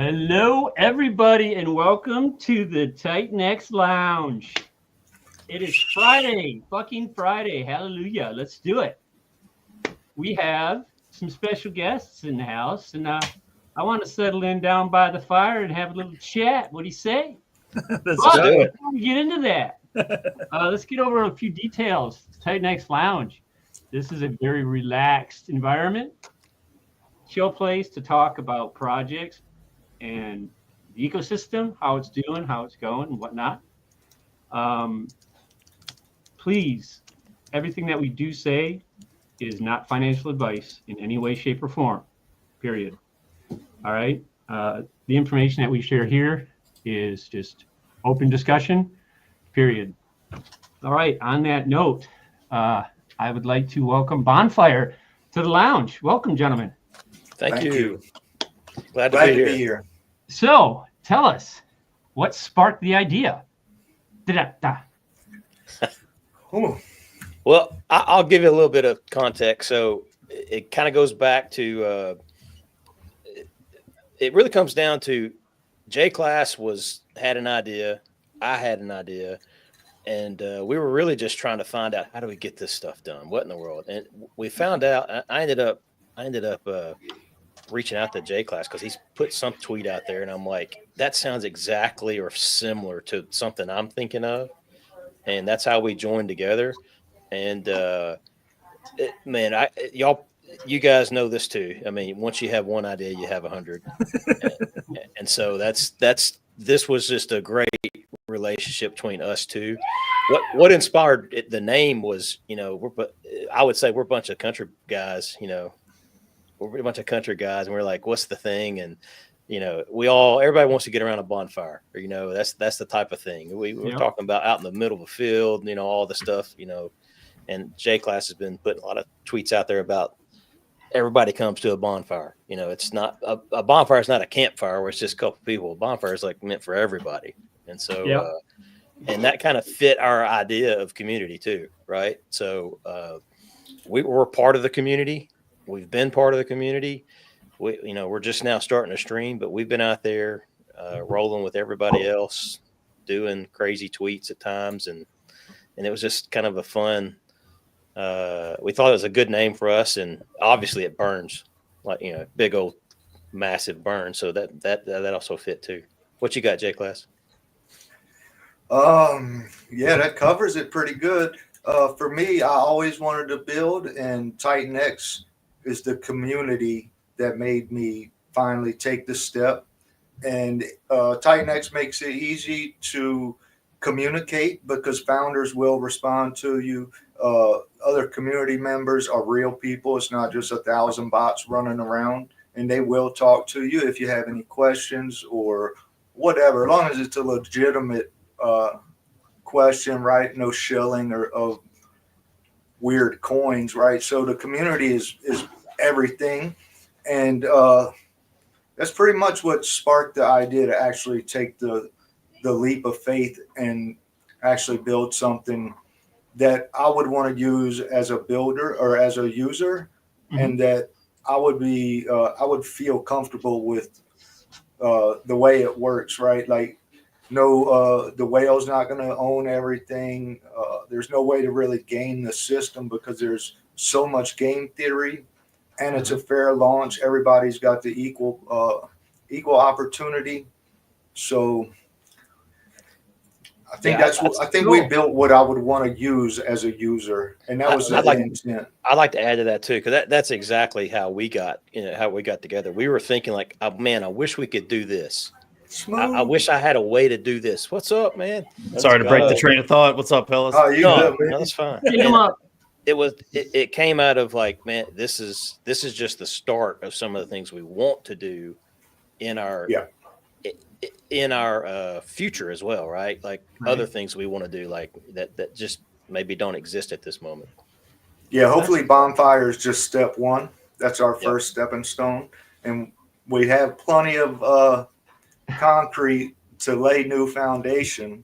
Hello, everybody, and welcome to the TitanX Lounge. It is Friday, fucking Friday. Hallelujah. Let's do it. We have some special guests in the house, and I want to settle in down by the fire and have a little chat. What do you say? Let's do it. Before we get into that, let's get over a few details. TitanX Lounge. This is a very relaxed environment, chill place to talk about projects and the ecosystem, how it's doing, how it's going, and whatnot. Please, everything that we do say is not financial advice in any way, shape, or form, period. All right? The information that we share here is just open discussion, period. All right, on that note, I would like to welcome Bonfire to the lounge. Welcome, gentlemen. Thank you. Glad Glad to to be be here. here. So, tell us, what sparked the idea? Da-da-da. Ooh. Well, I'll give you a little bit of context. So it kind of goes back to, it really comes down to J-Class had an idea. I had an idea. And we were really just trying to find out, how do we get this stuff done? What in the world? And we found out, I ended up reaching out to J-Class because he's put some tweet out there, and I'm like, that sounds exactly or similar to something I'm thinking of. And that's how we joined together. And you guys know this too. I mean, once you have one idea, you have 100. and so this was just a great relationship between us two. What inspired the name was, I would say we're a bunch of country guys, we're a bunch of country guys, and we're like, what's the thing? And everybody wants to get around a bonfire, or that's the type of thing we're talking about, out in the middle of a field, all the stuff, and J-Class has been putting a lot of tweets out there about everybody comes to a bonfire. It's not a bonfire is not a campfire where it's just a couple people. A bonfire is like meant for everybody. And so, and that kind of fit our idea of community too. Right. So, we're part of the community. We've been part of the community. We're just now starting to stream, but we've been out there rolling with everybody else, doing crazy tweets at times. And it was just kind of a fun, we thought it was a good name for us. And obviously it burns like, big old massive burn. So that also fit too. What you got, J-Class? Yeah, that covers it pretty good. For me, I always wanted to build, and TitanX is the community that made me finally take the step. And TitanX makes it easy to communicate because founders will respond to you. Other community members are real people. It's not just 1,000 bots running around, and they will talk to you if you have any questions or whatever, as long as it's a legitimate question, right? No shilling or of weird coins, right? So the community is everything. And that's pretty much what sparked the idea to actually take the leap of faith and actually build something that I would want to use as a builder or as a user, and that I would feel comfortable with the way it works, right? Like, no, the whale's not going to own everything. There's no way to really game the system because there's so much game theory, and it's a fair launch. Everybody's got the equal opportunity. So I think we built what I would want to use as a user, and that was the intent. I'd like to add to that too, because that's exactly how we got together. We were thinking like, oh, man, I wish we could do this. I wish I had a way to do this. What's up, man? Sorry to break the train of thought. What's up, fellas? Oh, no, that's fine. It came out of like, man, this is just the start of some of the things we want to do in our future as well, right? Like other things we want to do, like that just maybe don't exist at this moment. Yeah, hopefully Bonfire is just step one. That's our first stepping stone, and we have plenty of concrete to lay new foundation,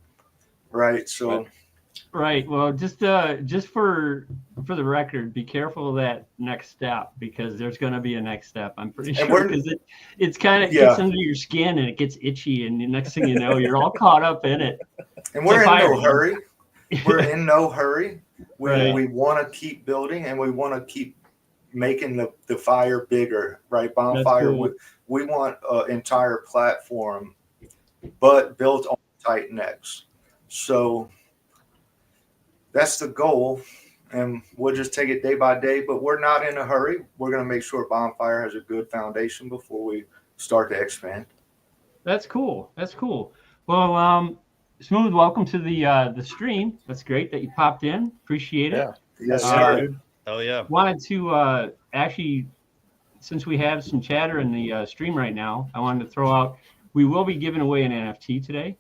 right? So right. Well, just for for the record, be careful of that next step because there's going to be a next step. I'm pretty And sure because it's kind of gets under your skin and it gets itchy, and the next thing you know, you're all caught up in it. And we're in no Fire. hurry. We're in no hurry. Right. We want to keep building and we want to keep making the fire bigger, right? Bonfire. Cool. We want an entire platform, but built on TitanX. So that's the goal. And we'll just take it day by day, but we're not in a hurry. We're going to make sure Bonfire has a good foundation before we start to expand. That's cool. That's cool. Well, Smooth, welcome to the stream. That's great that you popped in. Appreciate it. Yeah. Yes, sir. Oh yeah. Wanted to actually, since we have some chatter in the stream right now, I wanted to throw out, we will be giving away an NFT today,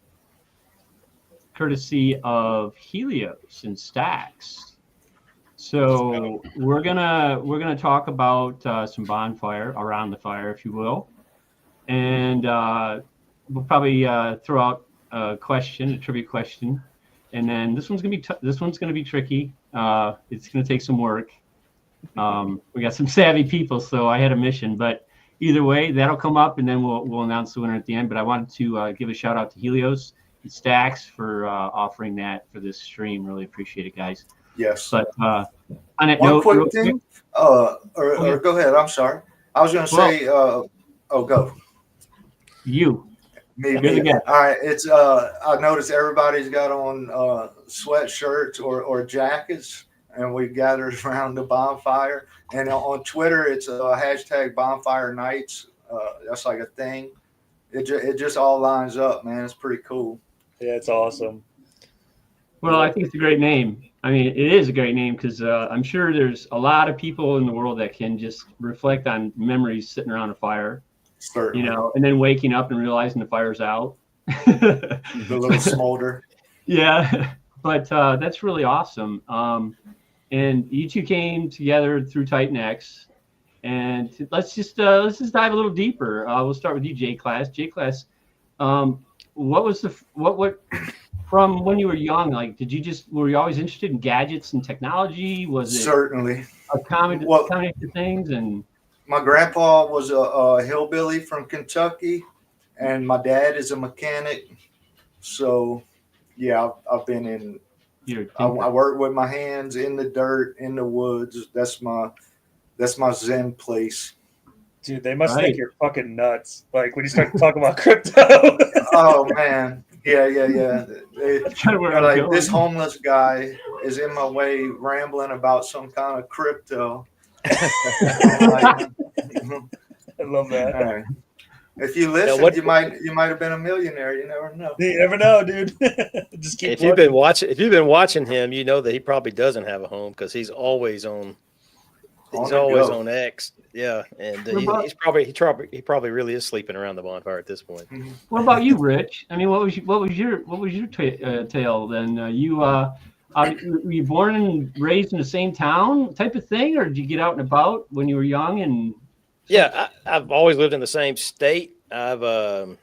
courtesy of Helios and Stacks. So we're gonna talk about some bonfire, around the fire, if you will, and we'll probably throw out a trivia question, and then this one's gonna be tricky. It's gonna take some work. We got some savvy people, so I had a mission, but either way, that'll come up, and then we'll announce the winner at the end. But I wanted to give a shout out to Helios and Stacks for offering that for this stream. Really appreciate it, guys. Yes. But on that One note, quick thing, or go ahead. I'm sorry. I was going to say, go. You. Me. You're the guy. All right. It's I noticed everybody's got on sweatshirts or jackets, and we gathered around the bonfire. And on Twitter, it's hashtag bonfire nights. That's like a thing. It just all lines up, man. It's pretty cool. Yeah, it's awesome. Well, I think it's a great name. I mean, it is a great name because I'm sure there's a lot of people in the world that can just reflect on memories sitting around a fire, Certainly. you know, and then waking up and realizing the fire's out. The little smolder. Yeah, but that's really awesome. And you two came together through TitanX, and let's just dive a little deeper. We'll start with you, J-Class. J-Class, what from when you were young, like, were you always interested in gadgets and technology? Was it Certainly a combination of things? And my grandpa was a hillbilly from Kentucky, and my dad is a mechanic. So, yeah, I've been in. I work with my hands in the dirt, in the woods. That's my zen place. Dude, they must think you're fucking nuts. Like when you start talking about crypto. Oh man, yeah. Like this homeless guy is in my way, rambling about some kind of crypto. I love that. Right. If you listened, you might have been a millionaire. You never know. You never know, dude. Just keep. If you've been watching him, you know that he probably doesn't have a home because he's always on. He's always on X, yeah, and he probably really is sleeping around the bonfire at this point. What about you, Rich? I mean, what was your tale then? Were you born and raised in the same town, type of thing, or did you get out and about when you were young? And yeah, I've always lived in the same state. My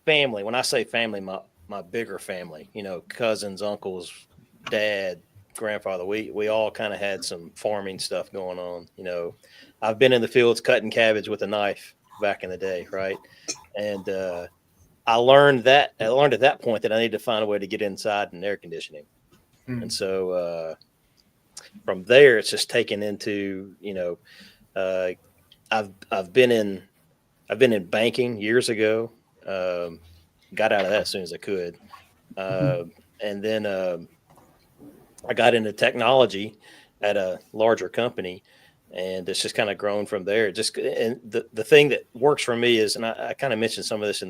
family. When I say family, my bigger family. You know, cousins, uncles, dad, grandfather, we all kind of had some farming stuff going on. You know, I've been in the fields cutting cabbage with a knife back in the day, right? And I learned at that point that I needed to find a way to get inside and air conditioning. And so from there, it's just taken into, you know, I've been in banking years ago. Got out of that as soon as I could, and then I got into technology at a larger company, and it's just kind of grown from there. And the thing that works for me is, and I kind of mentioned some of this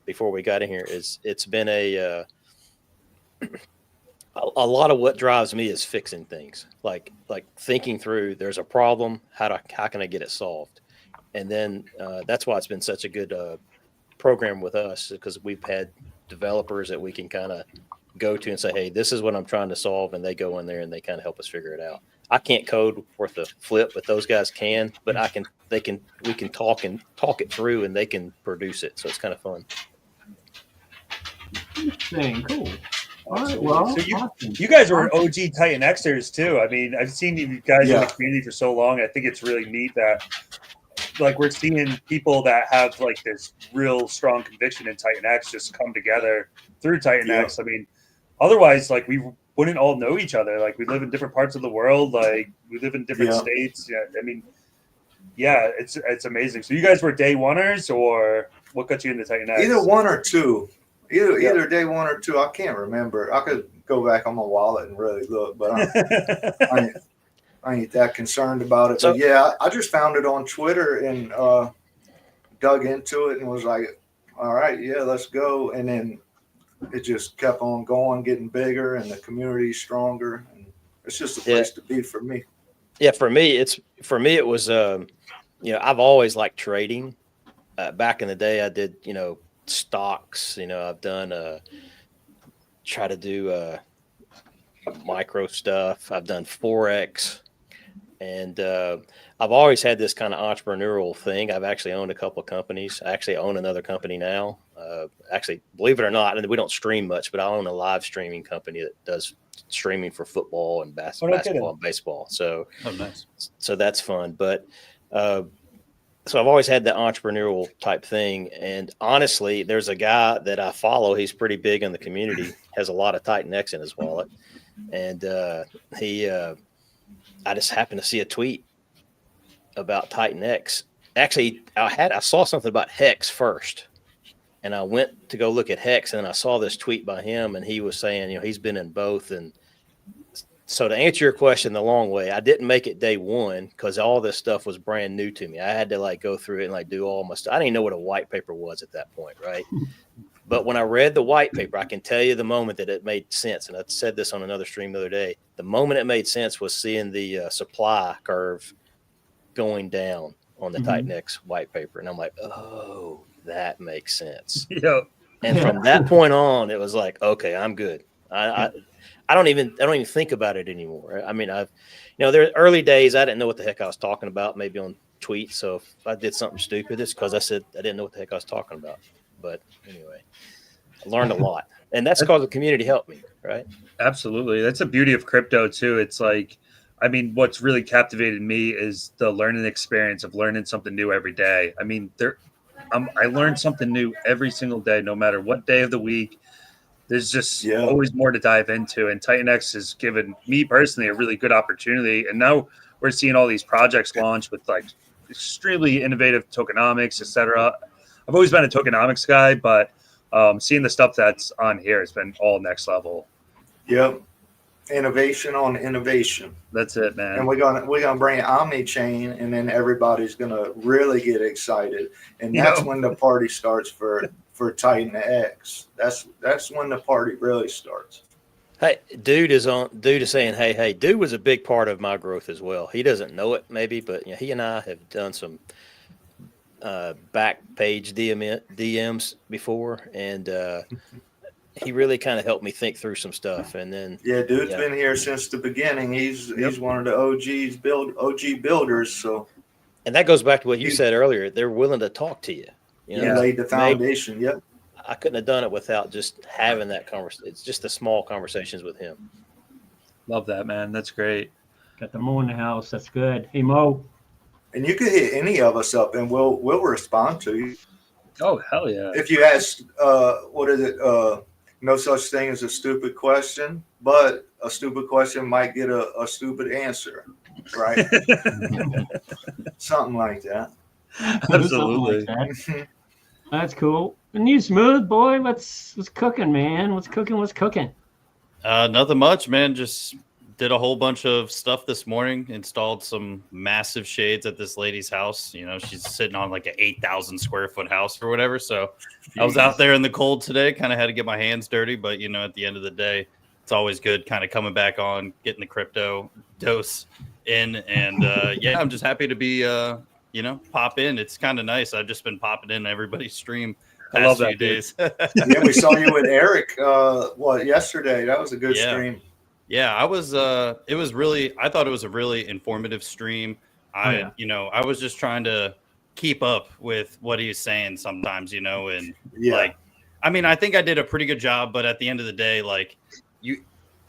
before we got in here, is it's been a lot of what drives me is fixing things, like thinking through. There's a problem. How can I get it solved? And then that's why it's been such a good program with us, because we've had developers that we can kind of go to and say, hey, this is what I'm trying to solve, and they go in there and they kind of help us figure it out. I can't code worth a flip, but those guys can. But we can talk it through, and they can produce it. So it's kind of fun. Interesting, cool. All right, well, So awesome. you guys are OG Titan Xers too. I mean, I've seen you guys in the community for so long. I think it's really neat that like we're seeing people that have like this real strong conviction in Titan X just come together through Titan X. I mean, otherwise, like we wouldn't all know each other. Like we live in different parts of the world. Like we live in different states. Yeah, I mean, yeah, it's amazing. So you guys were day oneers, or what got you into Titan X? Either one or two. Either day one or two. I can't remember. I could go back on my wallet and really look, but I ain't that concerned about it. So- But yeah, I just found it on Twitter and dug into it and was like, all right, yeah, let's go. And then it just kept on going, getting bigger, and the community stronger. And it's just a place to be for me. Yeah, for me, it was I've always liked trading. Back in the day, I did stocks. I've done try to do micro stuff. I've done Forex. And I've always had this kind of entrepreneurial thing. I've actually owned a couple of companies. I actually own another company now. Actually, believe it or not, and we don't stream much, but I own a live streaming company that does streaming for football and basketball and baseball. So, nice. So that's fun. But so I've always had that entrepreneurial type thing. And honestly, there's a guy that I follow. He's pretty big in the community, has a lot of Titan X in his wallet. And I just happened to see a tweet about Titan X. Actually, I saw something about Hex first, and I went to go look at Hex, and I saw this tweet by him, and he was saying, he's been in both. And so to answer your question the long way, I didn't make it day one because all this stuff was brand new to me. I had to go through it and do all my stuff. I didn't even know what a white paper was at that point, right? But when I read the white paper, I can tell you the moment that it made sense. And I said this on another stream the other day. The moment it made sense was seeing the supply curve going down on the Titan X white paper. And I'm like, oh, that makes sense. Yeah. And from that point on, it was like, okay, I'm good. I don't even think about it anymore. I mean, there early days, I didn't know what the heck I was talking about, maybe on tweets. So if I did something stupid, it's because I said I didn't know what the heck I was talking about. But anyway, I learned a lot, and that's because the community helped me, right? Absolutely. That's the beauty of crypto too. It's like, I mean, what's really captivated me is the learning experience of learning something new every day. I mean, I learned something new every single day, no matter what day of the week. There's just always more to dive into, and Titan X has given me personally a really good opportunity. And now we're seeing all these projects launch with extremely innovative tokenomics, etc. I've always been a tokenomics guy, but seeing the stuff that's on here has been all next level. Yep. Innovation on innovation. That's it, man. And we're gonna bring Omni-chain, and then everybody's gonna really get excited. And that's when the party starts for Titan X. That's when the party really starts. Hey, Dude is saying, hey, Dude was a big part of my growth as well. He doesn't know it maybe, but he and I have done some back page DMs before, and he really kind of helped me think through some stuff. And then Dude's been here since the beginning. He's one of the OG builders. So, and that goes back to what you said earlier. They're willing to talk to you. He laid the foundation. Yep. I couldn't have done it without just having that conversation. It's just the small conversations with him. Love that, man. That's great. Got the Mo in the house. That's good. Hey, Mo. And you can hit any of us up, and we'll respond to you. Oh, hell yeah. If you ask, what is it? No such thing as a stupid question, but a stupid question might get a stupid answer, right? Something like that. Absolutely. Something like that. That's cool. And you, Smooth boy, what's cooking, man? What's cooking? Nothing much, man. Just did a whole bunch of stuff this morning. Installed some massive shades at this lady's house. She's sitting on like an 8,000 square foot house or whatever. So I was out there in the cold today. Kind of had to get my hands dirty, but at the end of the day, it's always good kind of coming back on, getting the crypto dose in, and I'm just happy to be pop in. It's kind of nice. I've just been popping in everybody's stream I love past few that, days. Yeah, we saw you with Eric yesterday. That was a good stream. Yeah, I thought it was a really informative stream. I was just trying to keep up with what he's saying sometimes, and I mean, I think I did a pretty good job, but at the end of the day, like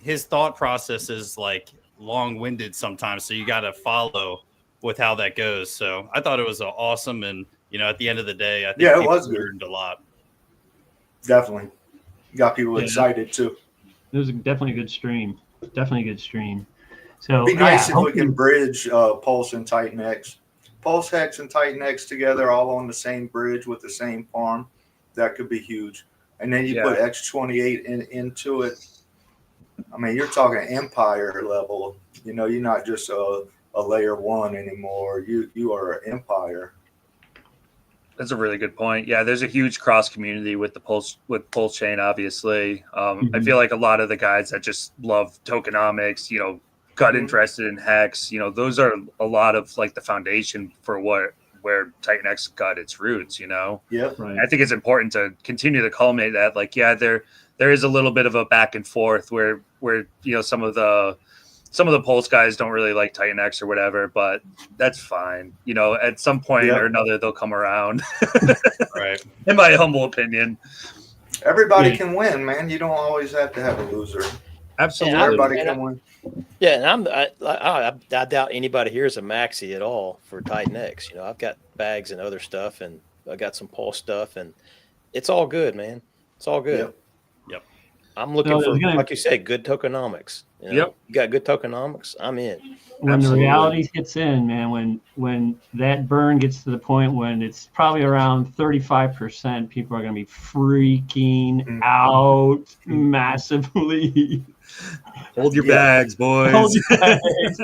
his thought process is like long-winded sometimes, so you got to follow with how that goes. So I thought it was awesome, and at the end of the day, I think Yeah, it people was good. learned a lot. Definitely got people Yeah. excited too. It was definitely a good stream. Definitely a good stream. So Be nice if we hopefully- can bridge Pulse and TitanX. Pulse Hex and TitanX together, all on the same bridge with the same farm. That could be huge. And then you put X28 into it. I mean, you're talking empire level. You're not just a layer one anymore. You are an empire. That's a really good point. Yeah, there's a huge cross community with the Pulse chain. Obviously, I feel like a lot of the guys that just love tokenomics, got interested in Hex. Those are a lot of like the foundation for where TitanX got its roots. Yep. Right. I think it's important to continue to culminate that. Like, yeah, there is a little bit of a back and forth where some of the Pulse guys don't really like TitanX or whatever, but that's fine. At some point or another, they'll come around. Right. In my humble opinion. Everybody can win, man. You don't always have to have a loser. Absolutely. Everybody can win. Yeah, and I doubt anybody here is a maxi at all for TitanX. I've got bags and other stuff, and I got some Pulse stuff, and it's all good, man. It's all good. Yep. I'm looking for, like you said, good tokenomics. Yep. You got good tokenomics, I'm in. When Absolutely. the reality hits in, man, when that burn gets to the point when it's probably around 35%, people are going to be freaking out massively. Hold your bags, boys. Hold your bags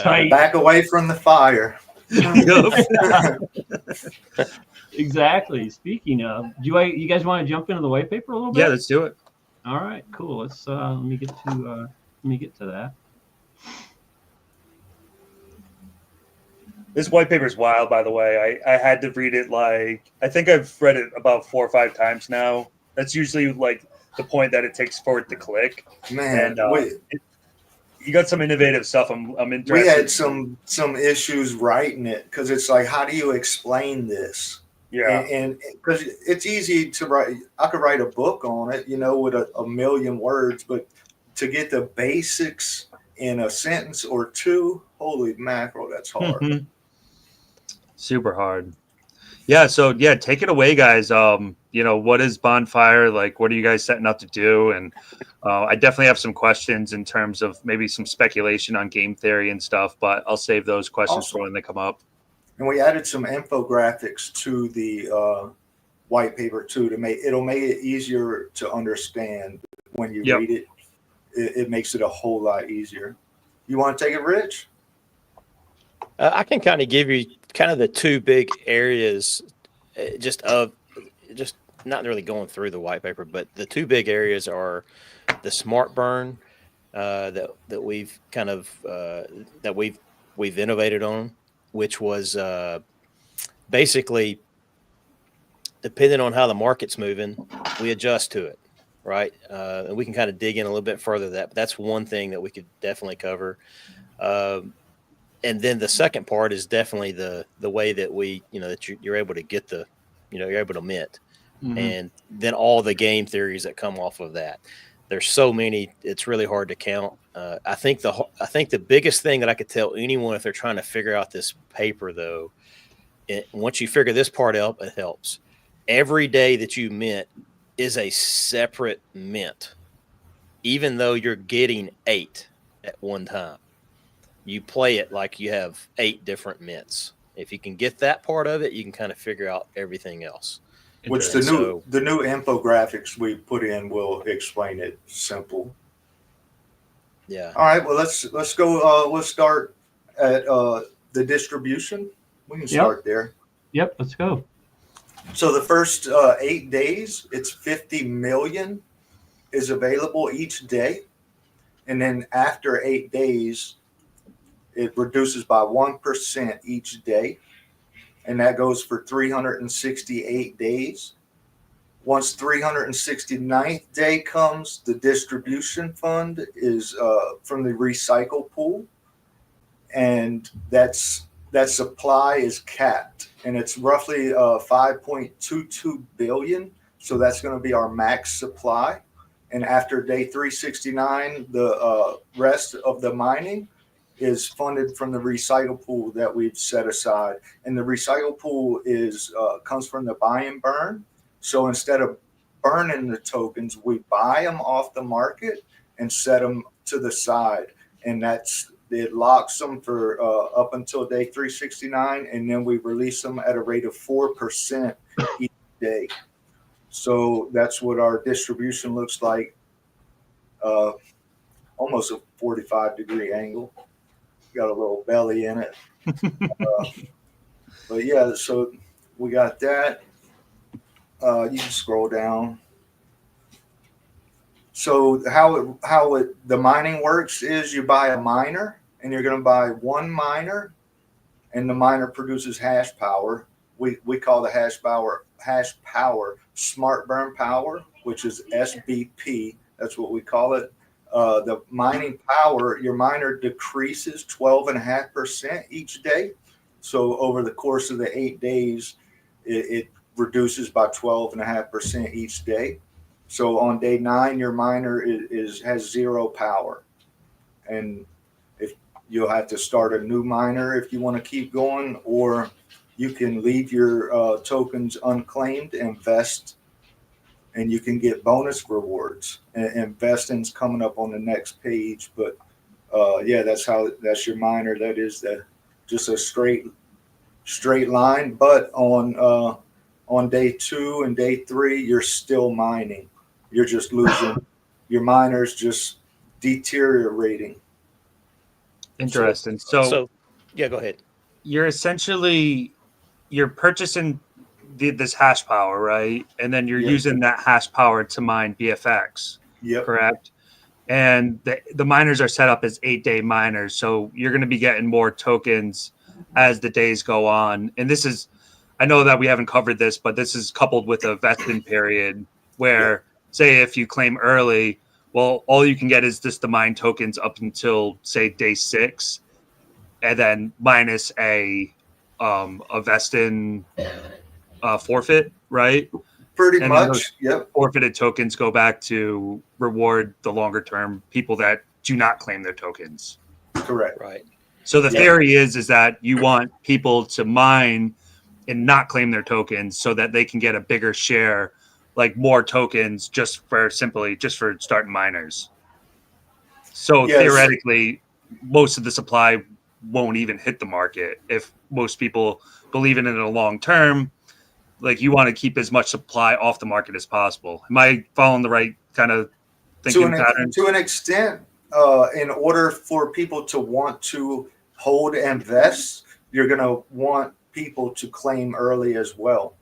tight. Back away from the fire. Exactly. Speaking of, you guys want to jump into the white paper a little bit? Yeah, let's do it. All right, cool. Let's let me get to that. This white paper is wild, by the way. I had to read it I think I've read it about 4 or 5 times now. That's usually like the point that it takes for it to click. Man, And you got some innovative stuff. I'm interested. we had some issues writing it because it's like, how do you explain this? Yeah. And because it's easy to write, I could write a book on it, with a million words, but to get the basics in a sentence or two, holy mackerel, that's hard. Super hard. Yeah. So take it away, guys. What is Bonfire? Like, what are you guys setting up to do? And I definitely have some questions in terms of maybe some speculation on game theory and stuff, but I'll save those questions for when they come up. And we added some infographics to the white paper too to make it easier to understand when you read it. It makes it a whole lot easier. You want to take it, Rich? I can kind of give you kind of the two big areas, just not really going through the white paper, but the two big areas are the smart burn that we've kind of that we've innovated on, which was basically depending on how the market's moving, we adjust to it, right? And we can kind of dig in a little bit further. That's one thing that we could definitely cover. And then the second part is definitely the way that we, that you're able to get you're able to mint, and then all the game theories that come off of that. There's so many, it's really hard to count. I think the biggest thing that I could tell anyone if they're trying to figure out this paper, though, once you figure this part out, it helps. Every day that you mint is a separate mint, even though you're getting 8 at one time. You play it like you have 8 different mints. If you can get that part of it, you can kind of figure out everything else. Which the new infographics we put in will explain it simple. Yeah. All right. Well, let's go. Let's start at the distribution. We can start there. Yep. Let's go. So the first 8 days, it's 50 million is available each day, and then after 8 days, it reduces by 1% each day, and that goes for 368 days. Once 369th day comes, the distribution fund is from the recycle pool, and that supply is capped, and it's roughly 5.22 billion. So that's going to be our max supply. And after day 369, the rest of the mining is funded from the recycle pool that we've set aside. And the recycle pool is comes from the buy and burn. So instead of burning the tokens, we buy them off the market and set them to the side. And it locks them for up until day 369, and then we release them at a rate of 4% each day. So that's what our distribution looks like. Almost a 45-degree angle. Got a little belly in it. But yeah, so we got that. You can scroll down. So the mining works is you buy a miner, and you're going to buy one miner, and the miner produces hash power. We call the hash power smart burn power, which is SBP. That's what we call it. The mining power, your miner decreases 12.5% each day. So over the course of the 8 days, it reduces by 12.5% each day. So on day 9, your miner has zero power, and if you'll have to start a new miner if you want to keep going, or you can leave your tokens unclaimed, invest, and you can get bonus rewards. And investing's coming up on the next page, but yeah, that's your miner. That is just a straight line. But on day 2 and day 3, you're still mining. You're just losing. Your miner's just deteriorating. Interesting. So yeah, go ahead. you're purchasing this hash power, right? And then you're using that hash power to mine BFX. Yep. Correct. And the miners are set up as 8-day miners, so you're going to be getting more tokens as the days go on. And this is, I know that we haven't covered this, but this is coupled with a vesting period where, say, if you claim early, well, all you can get is just the mine tokens up until, say, day 6, and then minus a vesting forfeit, right? Pretty And much. Yep. Forfeited tokens go back to reward the longer term people that do not claim their tokens. Correct. Right. So the theory is that you want people to mine and not claim their tokens so that they can get a bigger share, like more tokens just for starting miners. So theoretically, most of the supply won't even hit the market if most people believe in it in a long term. Like, you want to keep as much supply off the market as possible. Am I following the right kind of thinking pattern? To an extent, in order for people to want to hold and invest, you're going to want people to claim early as well.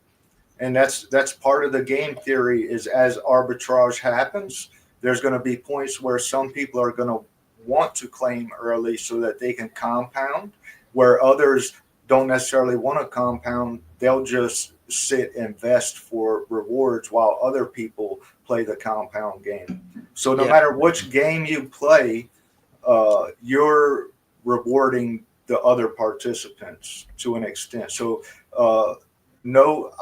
And that's part of the game theory is as arbitrage happens, there's going to be points where some people are going to want to claim early so that they can compound, where others don't necessarily want to compound. They'll just sit and invest for rewards while other people play the compound game. So no matter which game you play, you're rewarding the other participants to an extent. So I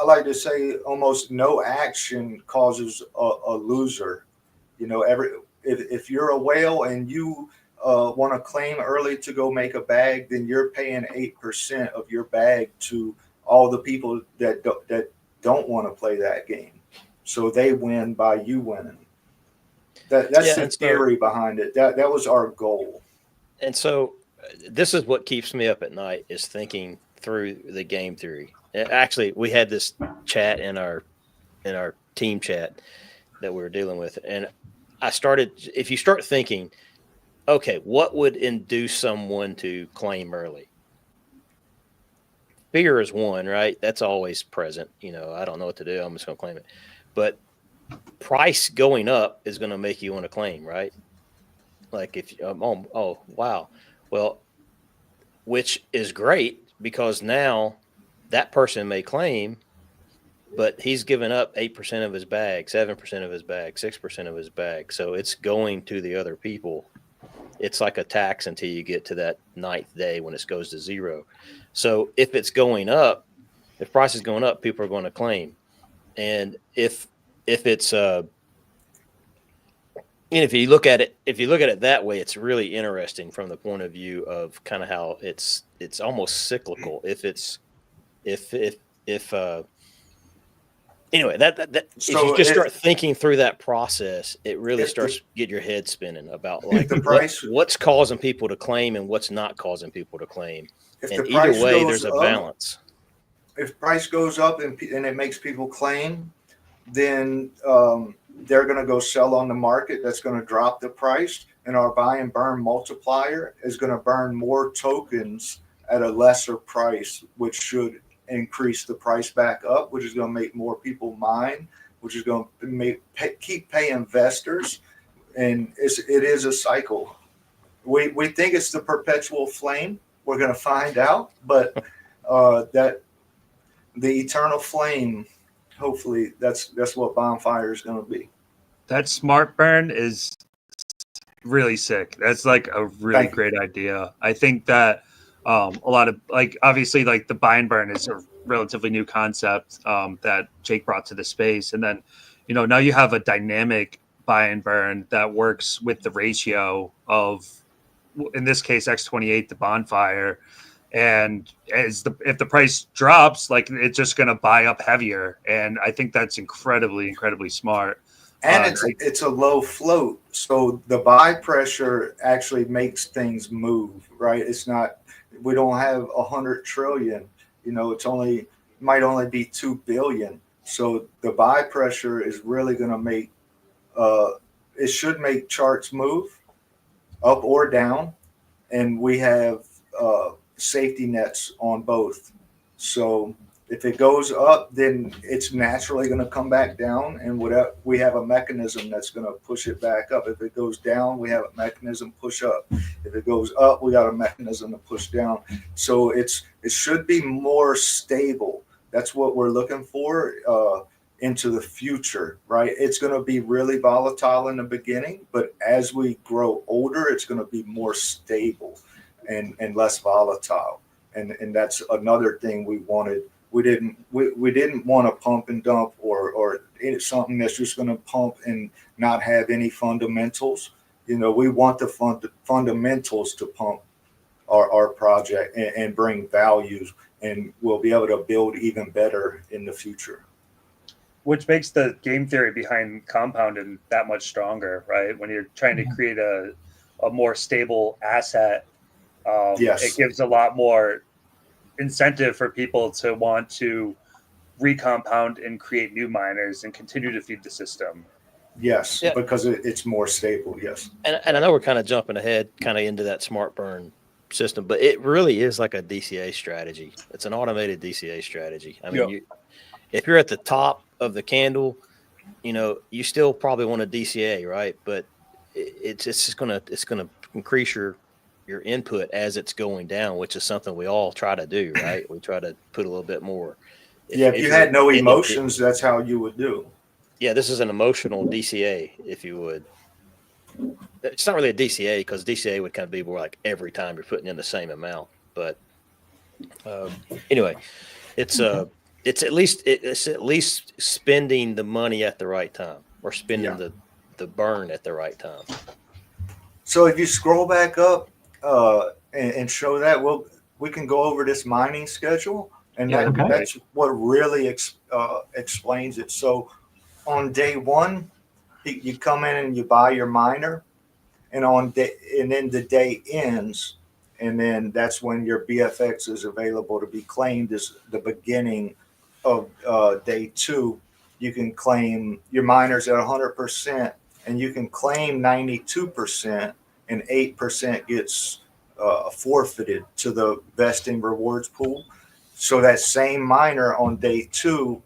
like to say almost no action causes a loser. You know, if you're a whale and you want to claim early to go make a bag, then you're paying 8% of your bag to all the people that don't want to play that game. So they win by you winning. That's the theory behind it. That was our goal. And so this is what keeps me up at night, is thinking through the game theory. Actually, we had this chat in our team chat that we were dealing with, and I started, if you start thinking, okay, what would induce someone to claim early? Fear is one, right? That's always present. You know, I don't know what to do, I'm just going to claim it. But price going up is going to make you want to claim, right? Like if oh wow, well, which is great, because now that person may claim, but he's given up 8% of his bag, 7% of his bag, 6% of his bag. So it's going to the other people. It's like a tax until you get to that 9th day when it goes to 0. So if it's going up, if price is going up, people are going to claim. And if if it's and if you look at it that way, it's really interesting from the point of view of kind of how it's almost cyclical. If anyway, that if you So just start thinking through that process, it really if the- starts to get your head spinning about if like the price what's causing people to claim and what's not causing people to claim. if And the either price way, goes there's a up, balance. if price goes up and it makes people claim, then they're going to go sell on the market. That's going to drop the price, and our buy and burn multiplier is going to burn more tokens at a lesser price, which should increase the price back up, which is going to make more people mine, which is going to keep pay investors, and it is a cycle. We think it's the perpetual flame. We're going to find out, but that the eternal flame, hopefully that's what Bonfire is going to be. That smart burn is really sick. That's like a really great idea. I think that a lot of like obviously like the buy and burn is a relatively new concept that Jake brought to the space, and then now you have a dynamic buy and burn that works with the ratio of, in this case, X28 to Bonfire. And if the price drops, like it's just going to buy up heavier, and I think that's incredibly smart. And it's a low float, so the buy pressure actually makes things move, right? It's not, we don't have 100 trillion, might only be 2 billion. So the buy pressure is really going to make it should make charts move up or down, and we have safety nets on both. So if it goes up, then it's naturally going to come back down, and we have a mechanism that's going to push it back up. If it goes down, we have a mechanism push up. If it goes up, we got a mechanism to push down. So it should be more stable. That's what we're looking for into the future, right? It's going to be really volatile in the beginning, but as we grow older, it's going to be more stable and less volatile. And that's another thing we wanted. We didn't want to pump and dump or it's something that's just going to pump and not have any fundamentals. We want the fundamentals to pump our project and bring values, and we'll be able to build even better in the future. Which makes the game theory behind compounding that much stronger, right? When you're trying to create a more stable asset, Yes. It gives a lot more incentive for people to want to recompound and create new miners and continue to feed the system. Yes, Yeah. because it's more stable. Yes. And I know we're kind of jumping ahead kind of into that smart burn system, but it really is like a DCA strategy. It's an automated DCA strategy. I mean, if you're at the top of the candle, you still probably want a DCA, right? But it's gonna increase your input as it's going down, which is something we all try to do, right? We try to put a little bit more. If you had no emotions, that's how you would do. Yeah, this is an emotional DCA, if you would. It's not really a DCA because DCA would kind of be more like every time you're putting in the same amount. But anyway, it's at least spending the money at the right time, or spending the burn at the right time. So if you scroll back up and show that, we can go over this mining schedule, and that's what really explains it. So on day one, you come in and you buy your miner, and then the day ends, and then that's when your BFX is available to be claimed as the beginning of day two. You can claim your miners at 100%, and you can claim 92%, and 8% gets forfeited to the vesting rewards pool. So that same miner on day two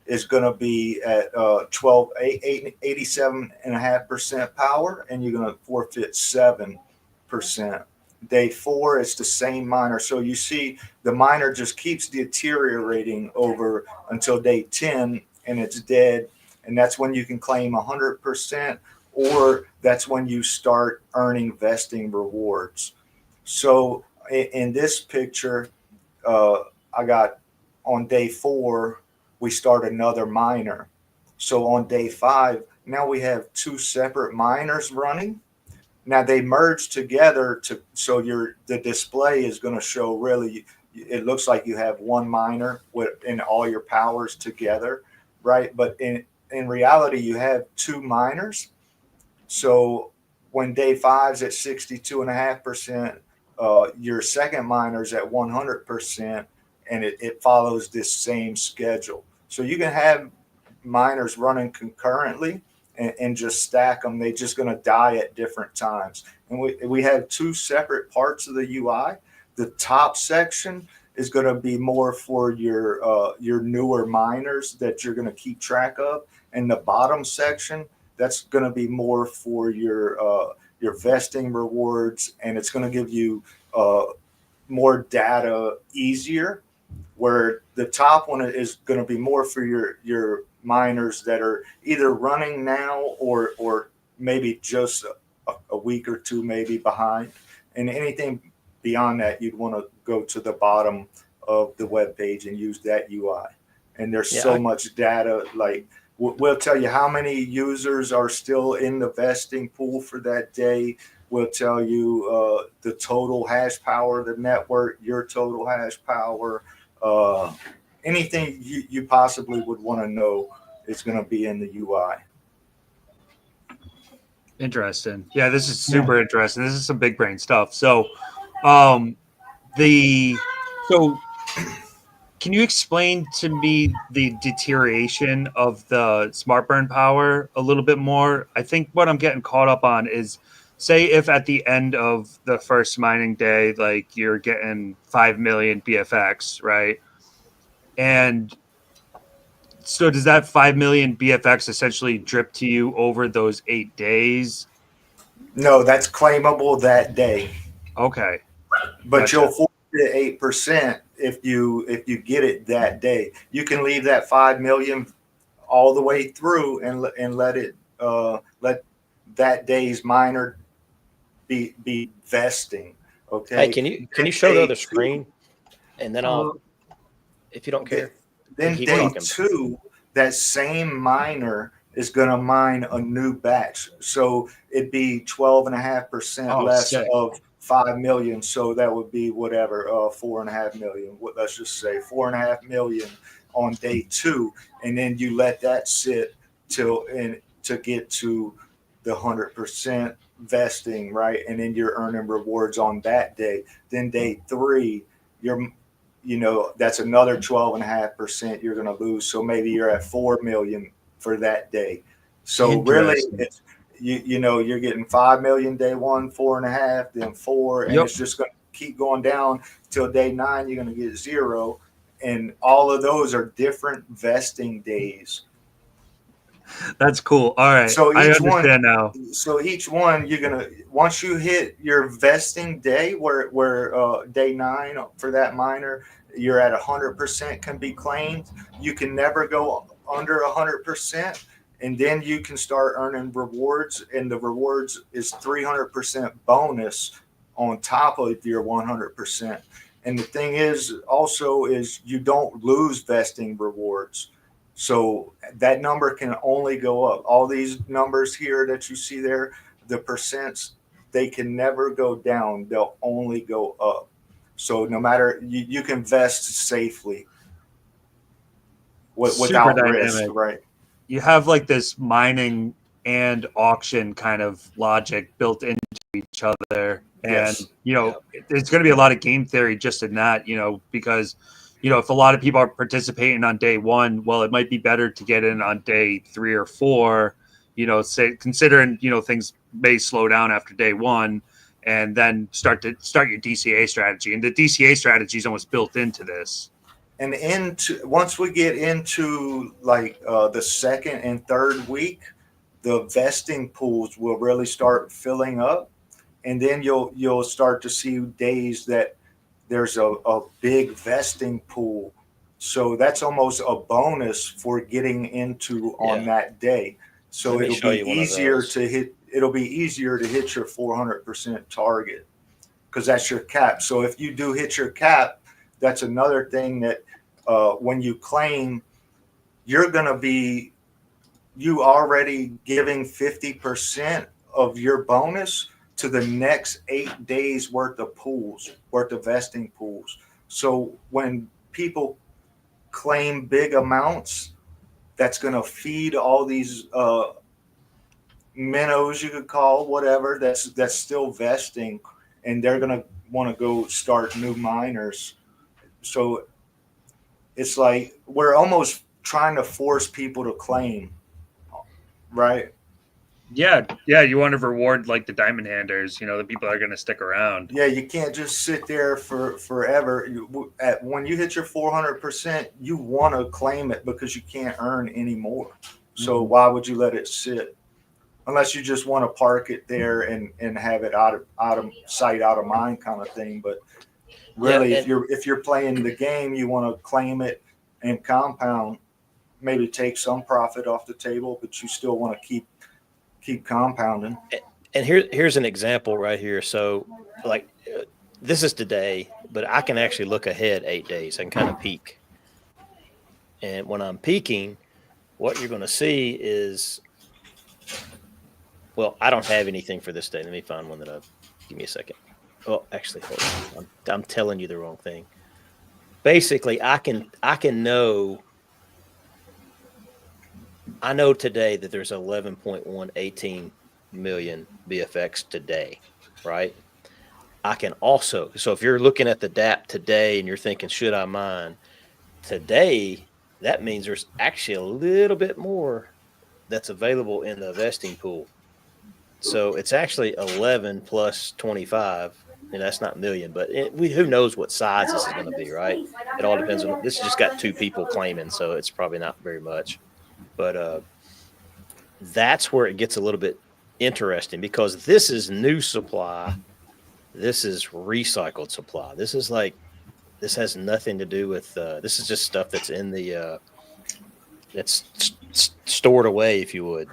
is going to be at 87.5% power, and you're going to forfeit 7%. Day four, it's the same miner. So you see the miner just keeps deteriorating over until day 10, and it's dead. And that's when you can claim 100%, or that's when you start earning vesting rewards. So in this picture, I got on day four, we start another miner. So on day 5, now we have 2 separate miners running. Now they merge together so the display is going to show really, it looks like you have one miner in all your powers together, right? But in reality, you have 2 miners. So when day 5's at 62.5%, your second miner's at 100%, and it follows this same schedule. So you can have miners running concurrently and just stack them. They're just going to die at different times. And we have 2 separate parts of the UI. The top section is going to be more for your newer miners that you're going to keep track of, and the bottom section, that's going to be more for your vesting rewards, and it's going to give you more data easier. Where the top one is going to be more for your miners that are either running now or maybe just a week or 2 maybe behind, and anything beyond that you'd want to go to the bottom of the web page and use that UI. And there's so much data, like we'll tell you how many users are still in the vesting pool for that day. We'll tell you the total hash power of the network, your total hash power, anything you possibly would want to know is going to be in the UI. Interesting. Yeah, this is super interesting. This is some big brain stuff. So, can you explain to me the deterioration of the smart burn power a little bit more? I think what I'm getting caught up on is, say if at the end of the first mining day, like you're getting 5 million BFX, right? And so does that 5 million BFX essentially drip to you over those 8 days? No, that's claimable that day. Okay. But Gotcha. you'll forfeit 8% if you get it that day. You can leave that 5 million all the way through and let it let that day's miner be vesting. Okay. Hey, can you show the other screen, and then I'll, if you don't care. Then keep day talking. 2, that same miner is going to mine a new batch. So it'd be 12.5% less sick. of 5 million. So that would be whatever, 4.5 million. Let's just say 4.5 million on day 2. And then you let that sit to get to the 100% vesting, right? And then you're earning rewards on that day. Then day 3, that's another 12.5% you're going to lose. So maybe you're at 4 million for that day. So really, it's, you're getting 5 million day 1, 4.5, then 4, and it's just going to keep going down till day 9. You're going to get 0, and all of those are different vesting days. That's cool. All right. So I each understand now. So each one, you're gonna, once you hit your vesting day, where day 9 for that miner, you're at 100% can be claimed. You can never go under 100%, and then you can start earning rewards. And the rewards is 300% bonus on top of your 100%. And the thing is, also, is you don't lose vesting rewards. So that number can only go up. All these numbers here that you see there, the percents, they can never go down. They'll only go up. So no matter, you can vest safely without risk, right? You have like this mining and auction kind of logic built into each other. And, there's going to be a lot of game theory just in that, because if a lot of people are participating on day 1, well, it might be better to get in on day 3 or 4, say, considering, things may slow down after day 1, and then start your DCA strategy. And the DCA strategy is almost built into this. And once we get into like the second and third week, the vesting pools will really start filling up. And then you'll start to see days that there's a big vesting pool. So that's almost a bonus for getting into on that day. So it'll be easier to hit your 400% target, because that's your cap. So if you do hit your cap, that's another thing that when you claim, you're going to be you already giving 50% of your bonus to the next 8 days worth of vesting pools. So when people claim big amounts, that's going to feed all these minnows, you could call whatever, that's still vesting, and they're going to want to go start new miners. So it's like we're almost trying to force people to claim, right? Yeah, you want to reward like the diamond handers, the people that are going to stick around. Yeah, you can't just sit there for forever. When you hit your 400%, you want to claim it because you can't earn any more. So why would you let it sit? Unless you just want to park it there and have it out of sight, out of mind kind of thing. But really, if you're playing the game, you want to claim it and compound. Maybe take some profit off the table, but you still want to keep compounding. And here's an example right here. So like this is today, but I can actually look ahead 8 days. I can kind of peek. And when I'm peeking, what you're going to see is, well, I don't have anything for this day. Let me find one give me a second. Oh, actually, hold on. I'm telling you the wrong thing. Basically, I know. I know today that there's 11.118 million BFX today, right? I can also, so if you're looking at the DAP today and you're thinking, should I mine today? That means there's actually a little bit more that's available in the vesting pool. So it's actually 11 plus 25, and that's not million, but who knows what size this is going to be, right? It all depends on, this has just got 2 people claiming, so it's probably not very much. But that's where it gets a little bit interesting because this is new supply. This is recycled supply. This has nothing to do with, this is just stuff that's in the, that's stored away, if you would.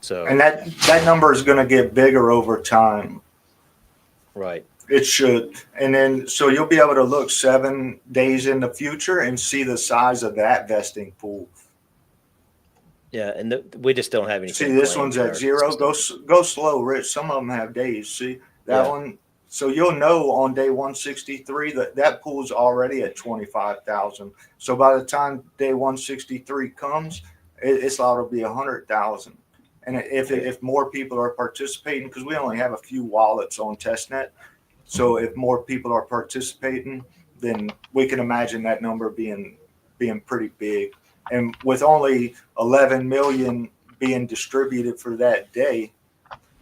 So, And that number is going to get bigger over time. right. It should. And then, so you'll be able to look 7 days in the future and see the size of that vesting pool. Yeah, and we just don't have anything. See, this one's at 0. Go slow, Rich. Some of them have days. See that one. So you'll know on day 163 that pool's already at 25,000. So by the time day 163 comes, it's allowed to be 100,000. And if more people are participating, because we only have a few wallets on testnet, so if more people are participating, then we can imagine that number being pretty big. And with only 11 million being distributed for that day,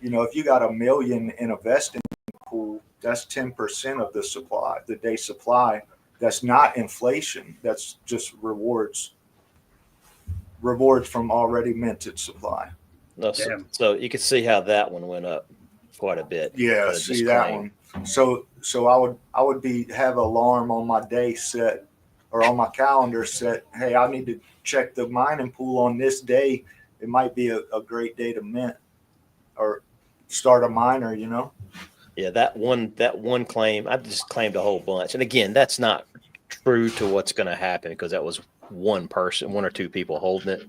if you got 1 million in a vesting pool, that's 10% of the supply, the day supply. That's not inflation. That's just rewards from already minted supply. No, so you can see how that one went up quite a bit. Yeah, see that one. So I would have an alarm on my day set or on my calendar set. Hey, I need to check the mining pool on this day. It might be a great day to mint or start a miner, Yeah, that one claim, I just claimed a whole bunch. And again, that's not true to what's going to happen because that was one person, 1 or 2 people holding it.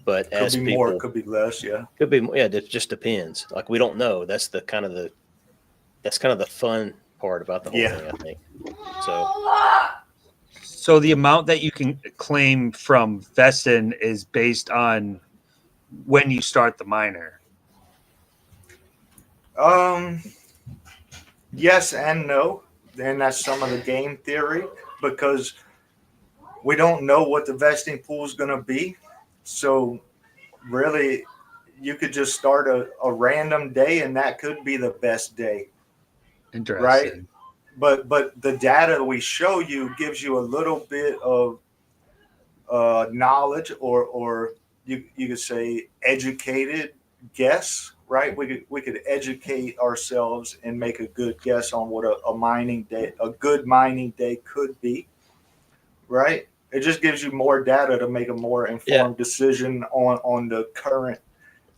But could as be people, more, could be less, yeah. Could be, yeah, it just depends. Like we don't know. That's kind of the fun part about the whole thing, I think. So the amount that you can claim from vesting is based on when you start the miner. Yes and no. And that's some of the game theory because we don't know what the vesting pool is going to be. So really, you could just start a random day and that could be the best day. Interesting. Right? But the data we show you gives you a little bit of knowledge or you could say educated guess, right? We could educate ourselves and make a good guess on what a good mining day could be, right? It just gives you more data to make a more informed decision on the current,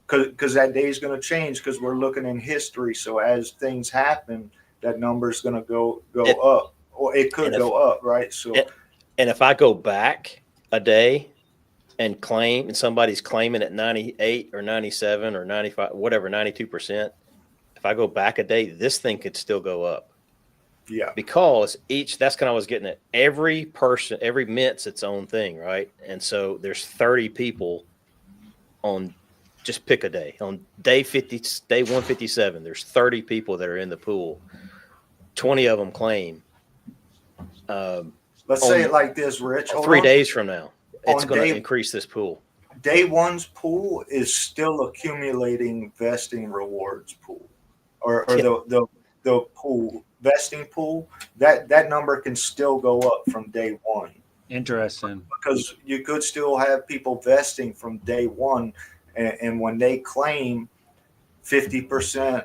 because that day is going to change because we're looking in history. So as things happen, that number is going to go up, or it could go up, right? So, and if I go back a day, and claim, and somebody's claiming at 98 or 97 or 95, whatever, 92%, if I go back a day, this thing could still go up. Yeah. Because that's kind of what I was getting at. Every person, every mint's its own thing, right? And so there's 30 people on, just pick a day. On day 157, there's 30 people that are in the pool. 20 of them claim. Let's say it like this, Rich. Hold 3 on. days from now, it's On going to day- increase this pool. Day one's pool is still accumulating vesting rewards pool, or the pool vesting pool. That number can still go up from day one. Interesting. Because you could still have people vesting from day one, and when they claim 50%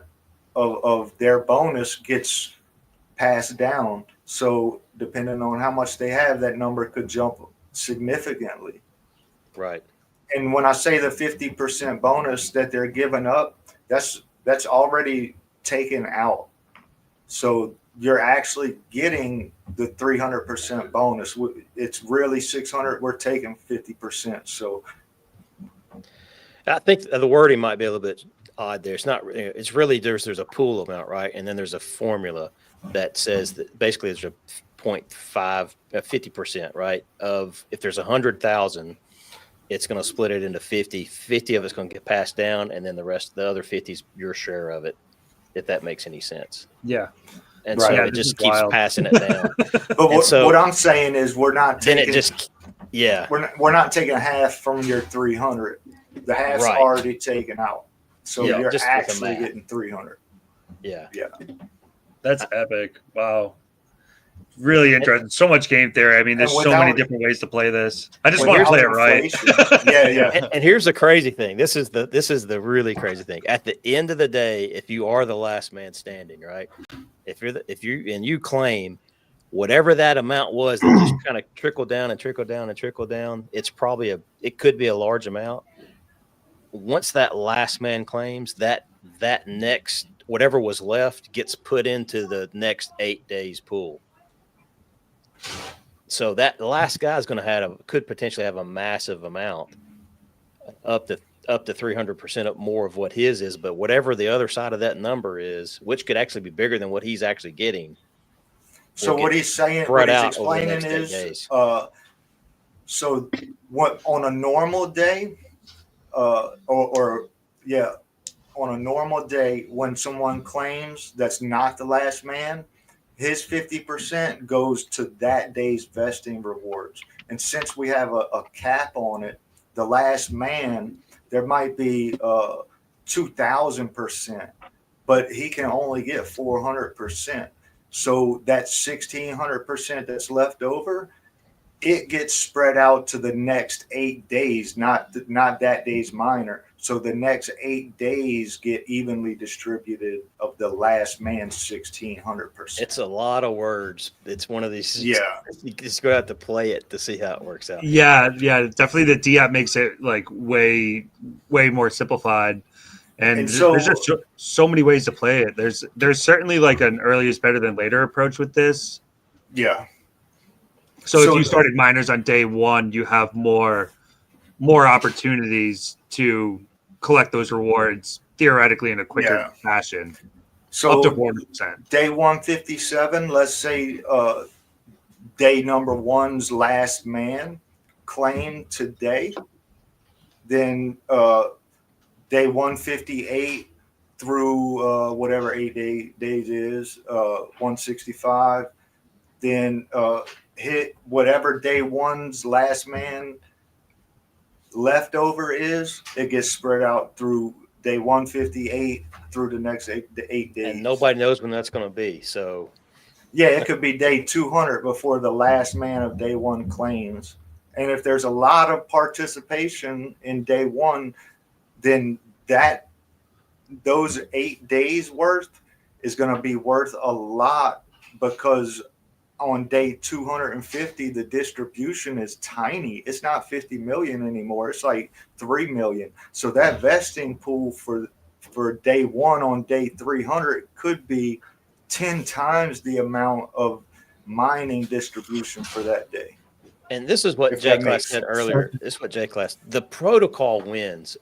of their bonus gets passed down. So depending on how much they have, that number could jump significantly. Right. And when I say the 50% bonus that they're giving up, that's already taken out. So you're actually getting the 300% bonus. It's really 600. We're taking 50%. So I think the wording might be a little bit odd there. It's not. It's really there's a pool amount, right? And then there's a formula that says that basically there's a 0.5, 50%, right? Of if there's 100,000, it's going to split it into 50. 50 of it's going to get passed down, and then the other 50 is your share of it. If that makes any sense. Yeah. And Right. so Yeah, it this just is keeps wild. passing it down. But so- what I'm saying is we're not Then taking it just, yeah. we're not taking half from your 300. The half's Right. already taken out. So Yeah, you're just with the actually math. getting 300. Yeah. That's epic. Wow. Really interesting. So much game theory. I mean, there's And so many without- different ways to play this. I just Without want to play it right. inflation. Yeah. And here's the crazy thing. This is the really crazy thing. At the end of the day, if you are the last man standing, right? If you claim whatever that amount was that just kind of trickled down and trickled down and trickled down, it could be a large amount. Once that last man claims, that next whatever was left gets put into the next 8 days pool. So that last guy is going to could potentially have a massive amount, up to 300% more of what his is. But whatever the other side of that number is, which could actually be bigger than what he's actually getting. So will what get he's saying, spread what he's out over the explaining next 8 is, days. so what on a normal day, on a normal day when someone claims that's not the last man, his 50% goes to that day's vesting rewards. And since we have a cap on it, the last man, there might be 2,000%, but he can only get 400%. So that 1,600% that's left over, it gets spread out to the next 8 days, not that day's minor. So the next 8 days get evenly distributed of the last man's 1,600%. It's a lot of words. It's one of these. Yeah. You just go out to play it to see how it works out. Yeah, definitely. The D app makes it like way more simplified, and so- there's just so many ways to play it. There's certainly like an earliest better than later approach with this. Yeah. So if So- you started miners on day one, you have more opportunities to collect those rewards theoretically in a quicker fashion, So up to 400%. day 157, let's say day number one's last man claimed today, then day 158 through whatever 8 days is, 165, then hit whatever day one's last man leftover is, it gets spread out through day 158 through the next 8 days. And nobody knows when that's going to be. So Yeah, it could be day 200 before the last man of day one claims. And if there's a lot of participation in day one, then those 8 days worth is going to be worth a lot, because on day 250, the distribution is tiny. It's not 50 million anymore. It's like 3 million. So that vesting pool for day one on day 300 could be 10 times the amount of mining distribution for that day. And this is what If Jay that Class makes said sense. earlier. This is what Jay Class. The protocol wins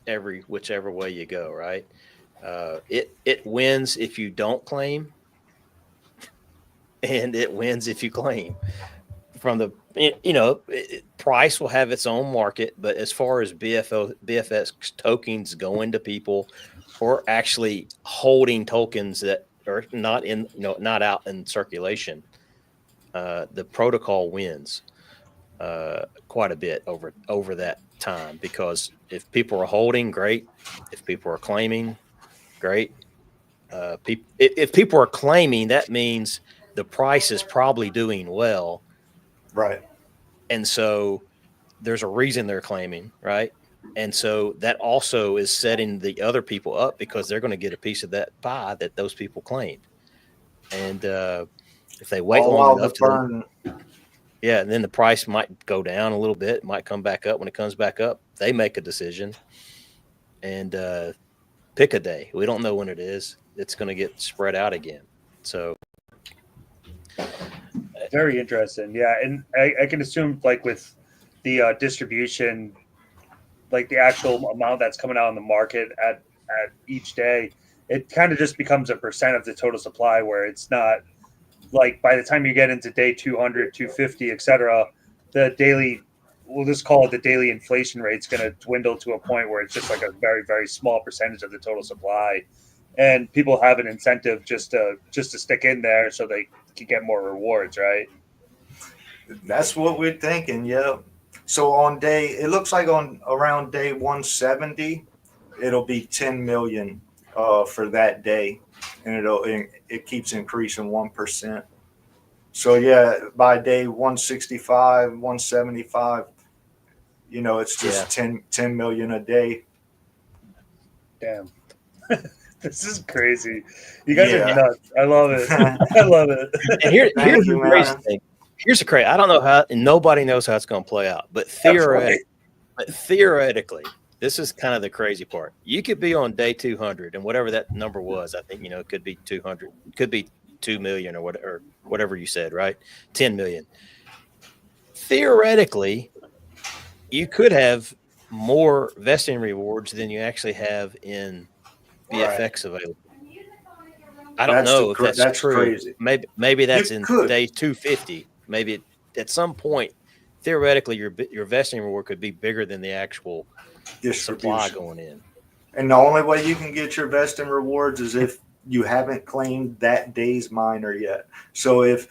whichever way you go, right? It wins if you don't claim, and it wins if you claim. From the price will have its own market, but as far as BFS tokens going to people, or actually holding tokens that are not not out in circulation, the protocol wins quite a bit over that time, because if people are holding, great. If people are claiming, great. If people are claiming, that means the price is probably doing well, Right. and so there's a reason they're claiming, right? And so that also is setting the other people up, because they're going to get a piece of that pie that those people claimed. And if they wait All long while the enough to burn. yeah, and then the price might go down a little bit, might come back up. When it comes back up, they make a decision and pick a day. We don't know when it is. It's going to get spread out again. So Very interesting. Yeah, and I can assume like with the distribution, like the actual amount that's coming out on the market at each day, it kind of just becomes a percent of the total supply, where it's not like by the time you get into day 200, 250, etc., the daily, we'll just call it the daily inflation rate's going to dwindle to a point where it's just like a very, very small percentage of the total supply. And people have an incentive just to stick in there so they can get more rewards, right? That's what we're thinking. Yeah. So it looks like on around day 170, it'll be 10 million for that day, and it keeps increasing 1%. So yeah, by day 165, 175, it's just 10 million a day. Damn. This is crazy. You guys Yeah. are nuts. I love it. I love it. and here's Thank the you, crazy man. thing. Here's the crazy. I don't know how, and nobody knows how it's going to play out. But theoretically, this is kind of the crazy part. You could be on day 200, and whatever that number was, I think it could be 200, could be 2 million or whatever you said, right? 10 million. Theoretically, you could have more vesting rewards than you actually have in BFX available. I don't know if that's true. Crazy. Maybe that's You in could. day 250. Maybe at some point, theoretically, your vesting reward could be bigger than the actual supply Distribution. going in. And the only way you can get your vesting rewards is if you haven't claimed that day's miner yet. So if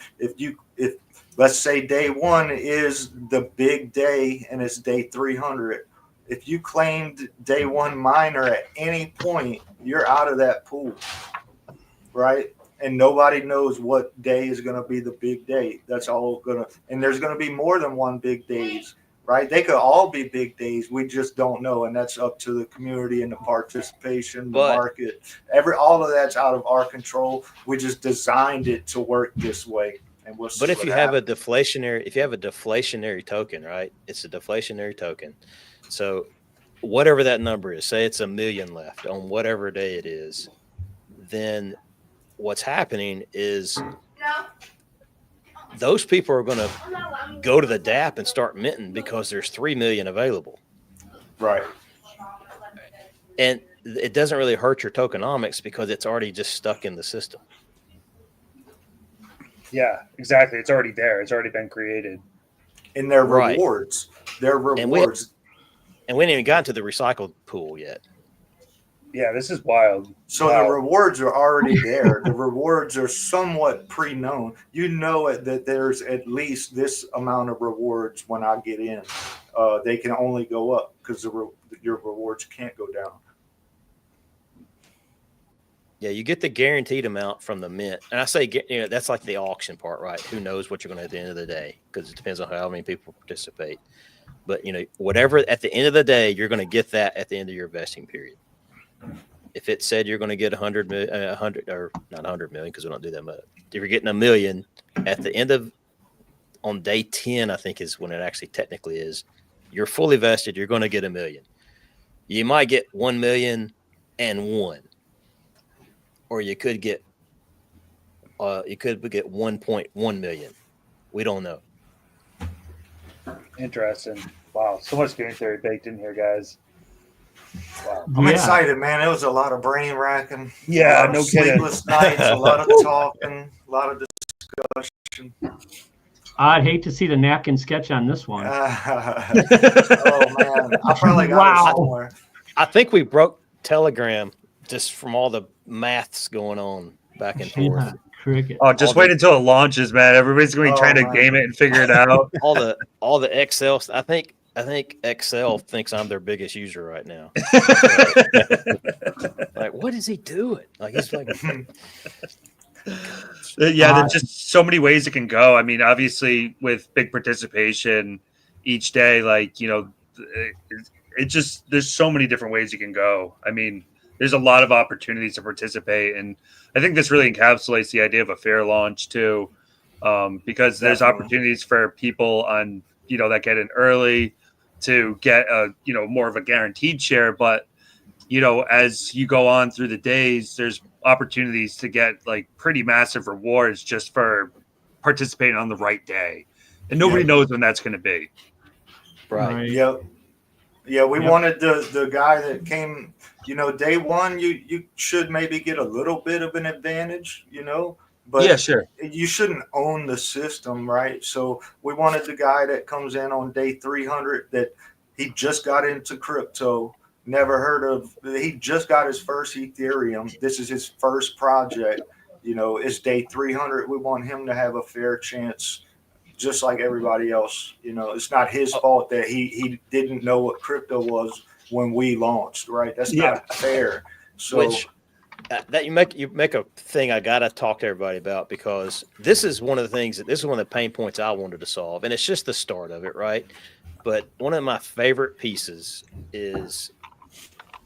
let's say day one is the big day and it's day 300, if you claimed day one miner at any point, you're out of that pool, right? And nobody knows what day is going to be the big day. That's all and there's going to be more than one big days, right? They could all be big days. We just don't know. And that's up to the community and the participation, the market, all of that's out of our control. We just designed it to work this way. And we'll see. But if you have a deflationary token, right? It's a deflationary token. So whatever that number is, say it's 1 million left on whatever day it is, then what's happening is those people are going to go to the DApp and start minting because there's 3 million available. Right. And it doesn't really hurt your tokenomics because it's already just stuck in the system. Yeah, exactly. It's already there. It's already been created. And their rewards. Their rewards. And we haven't even gotten to the recycled pool yet. Yeah, this is wild. So the rewards are already there. The rewards are somewhat pre-known. You know that there's at least this amount of rewards when I get in. They can only go up because your rewards can't go down. Yeah, you get the guaranteed amount from the mint. And I say, that's like the auction part, right? Who knows what you're going to at the end of the day, because it depends on how many people participate. But, whatever at the end of the day, you're going to get that at the end of your vesting period. If it said you're going to get 100 or not 100 million, because we don't do that much. If you're getting 1 million at the end on day 10, I think is when it actually technically is, you're fully vested, you're going to get 1 million. You might get 1,000,001. Or you could get 1.1 million. We don't know. Interesting. Wow, so much game theory baked in here, guys. Wow. I'm Yeah. excited, man. It was a lot of brain racking. Yeah, a lot no of kidding. sleepless nights, a lot of talking, a lot of discussion. I'd hate to see the napkin sketch on this one. Oh man, I probably got Wow. it somewhere. I think we broke Telegram just from all the maths going on back and forth. Yeah, cricket. Oh, just All wait the- until it launches, man. Everybody's going to be Oh, trying to man. game it and figure it out. all the Excel. I think Excel thinks I'm their biggest user right now. Like, what is he doing? Like, he's like, Yeah, there's just so many ways it can go. I mean, obviously, with big participation each day, like, you know, it just, there's so many different ways you can go. I mean, there's a lot of opportunities to participate. And I think this really encapsulates the idea of a fair launch, too, because there's Definitely. opportunities for people on, you know, that get in early to get a, you know, more of a guaranteed share. But, you know, as you go on through the days, there's opportunities to get like pretty massive rewards just for participating on the right day. And nobody Yeah. knows when that's going to be. right. Yep. Yeah, we Yep. wanted the guy that came, you know, day one, you should maybe get a little bit of an advantage, you know, but Sure. you shouldn't own the system, right? So we wanted the guy that comes in on day 300 that he just got into crypto, never heard of, he just got his first Ethereum. This is his first project, you know, it's day 300. We want him to have a fair chance, just like everybody else. You know, it's not his fault that he didn't know what crypto was when we launched, right? That's not fair. So Which that you make a thing I gotta talk to everybody about, because this is one of the things this is one of the pain points I wanted to solve, and it's just the start of it, right? But one of my favorite pieces is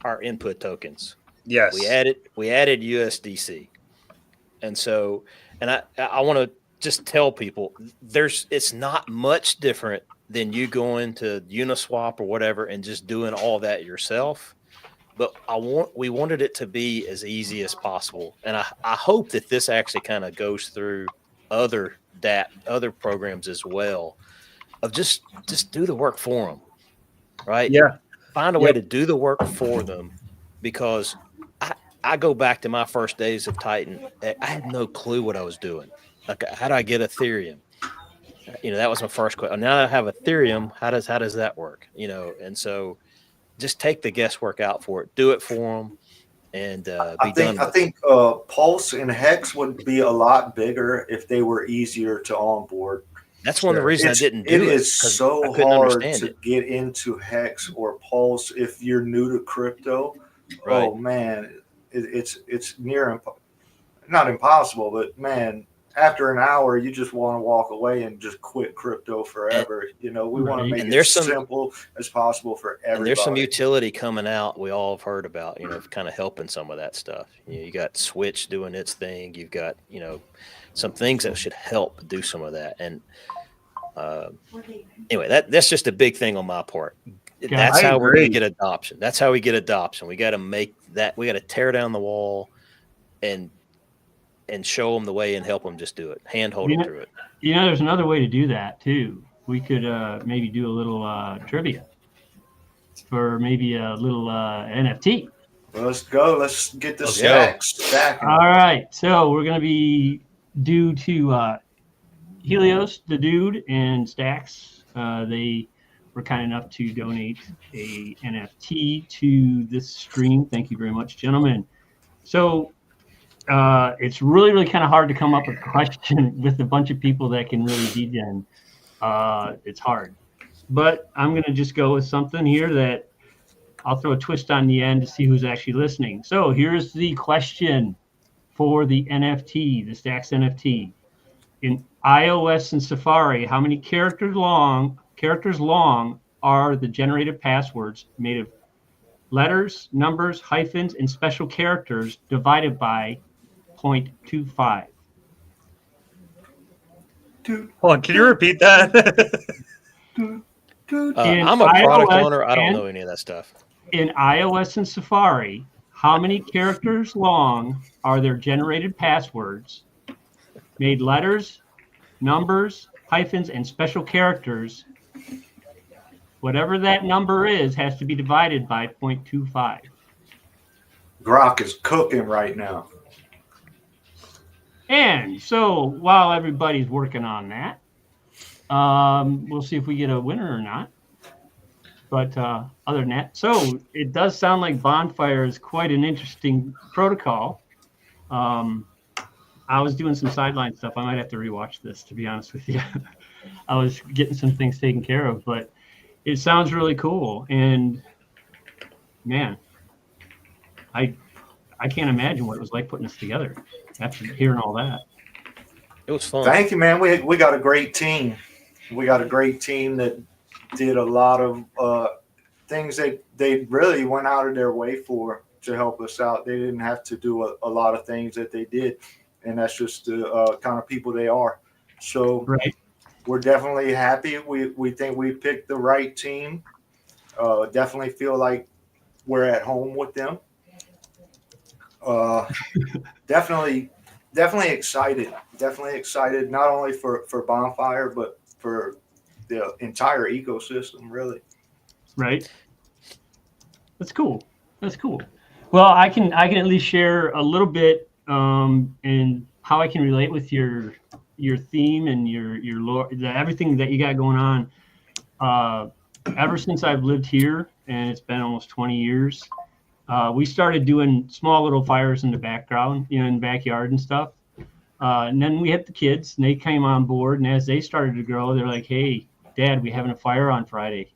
our input tokens. Yes. We added USDC, and so I want to just tell people it's not much different than you going to Uniswap or whatever and just doing all that yourself. But we wanted it to be as easy as possible, and I hope that this actually kind of goes through other programs as well, of just do the work for them, right? Yeah. Find a way to do the work for them, because I go back to my first days of Titan. I had no clue what I was doing. Like, how do I get Ethereum? You know, that was my first question. Now that I have Ethereum, how does that work? You know, and so just take the guesswork out for it. Do it for them, and be done. I think Pulse and Hex would be a lot bigger if they were easier to onboard. That's one of the reasons I didn't do it. It is 'cause so I couldn't hard understand to it. get into Hex or Pulse if you're new to crypto. Right. Oh man, it's near not impossible, but man, after an hour, you just want to walk away and just quit crypto forever. You know, we want to Right. make And it there's some- simple as possible for everybody. And there's some utility coming out we all have heard about, you know, kind of helping some of that stuff. You got Switch doing its thing. You've got, you know, some things that should help do some of that. And anyway, that's just a big thing on my part. That's I how we're going agree. to get adoption. That's how we get adoption. We got to make that. We got to tear down the wall and show them the way and help them just do it. Handhold them through it. You know, there's another way to do that too. We could maybe do a little trivia for maybe a little NFT. Let's go. Let's get the Let's go. stacking. All right, so we're gonna be due to Helios, the dude, and Stacks. They were kind enough to donate a NFT to this stream. Thank you very much, gentlemen. So it's really, really kind of hard to come up with a question with a bunch of people that can really degen. It's hard, but I'm gonna just go with something here that I'll throw a twist on the end to see who's actually listening. So here's the question for the NFT, the Stacks NFT. In iOS and Safari, how many characters long are the generated passwords made of letters, numbers, hyphens, and special characters divided by 0.25? Hold on, can you repeat that? In I'm a product iOS owner. I don't and- know any of that stuff. In iOS and Safari, how many characters long are their generated passwords made letters, numbers, hyphens, and special characters Whatever that number is has to be divided by 0.25. Grok is cooking right now. And so while everybody's working on that, we'll see if we get a winner or not. But other than that, so it does sound like Bonfire is quite an interesting protocol. I was doing some sideline stuff. I might have to rewatch this, to be honest with you. I was getting some things taken care of, but it sounds really cool. And man, I can't imagine what it was like putting this together after hearing all that. It was fun. Thank you, man. We got a great team. We got a great team that did a lot of things that they really went out of their way for to help us out. They didn't have to do a lot of things that they did, and that's just the kind of people they are. So Right. we're definitely happy. We think we picked the right team. Definitely feel like we're at home with them. Definitely excited. Definitely excited, not only for Bonfire, but for the entire ecosystem, really. Right. That's cool. That's cool. Well, I can at least share a little bit in how I can relate with your theme and your lore, everything that you got going on. Ever since I've lived here, and it's been almost 20 years, we started doing small little fires in the background, in the backyard and stuff. And then we had the kids, and they came on board. And as they started to grow, they're like, "Hey, Dad, we having a fire on Friday."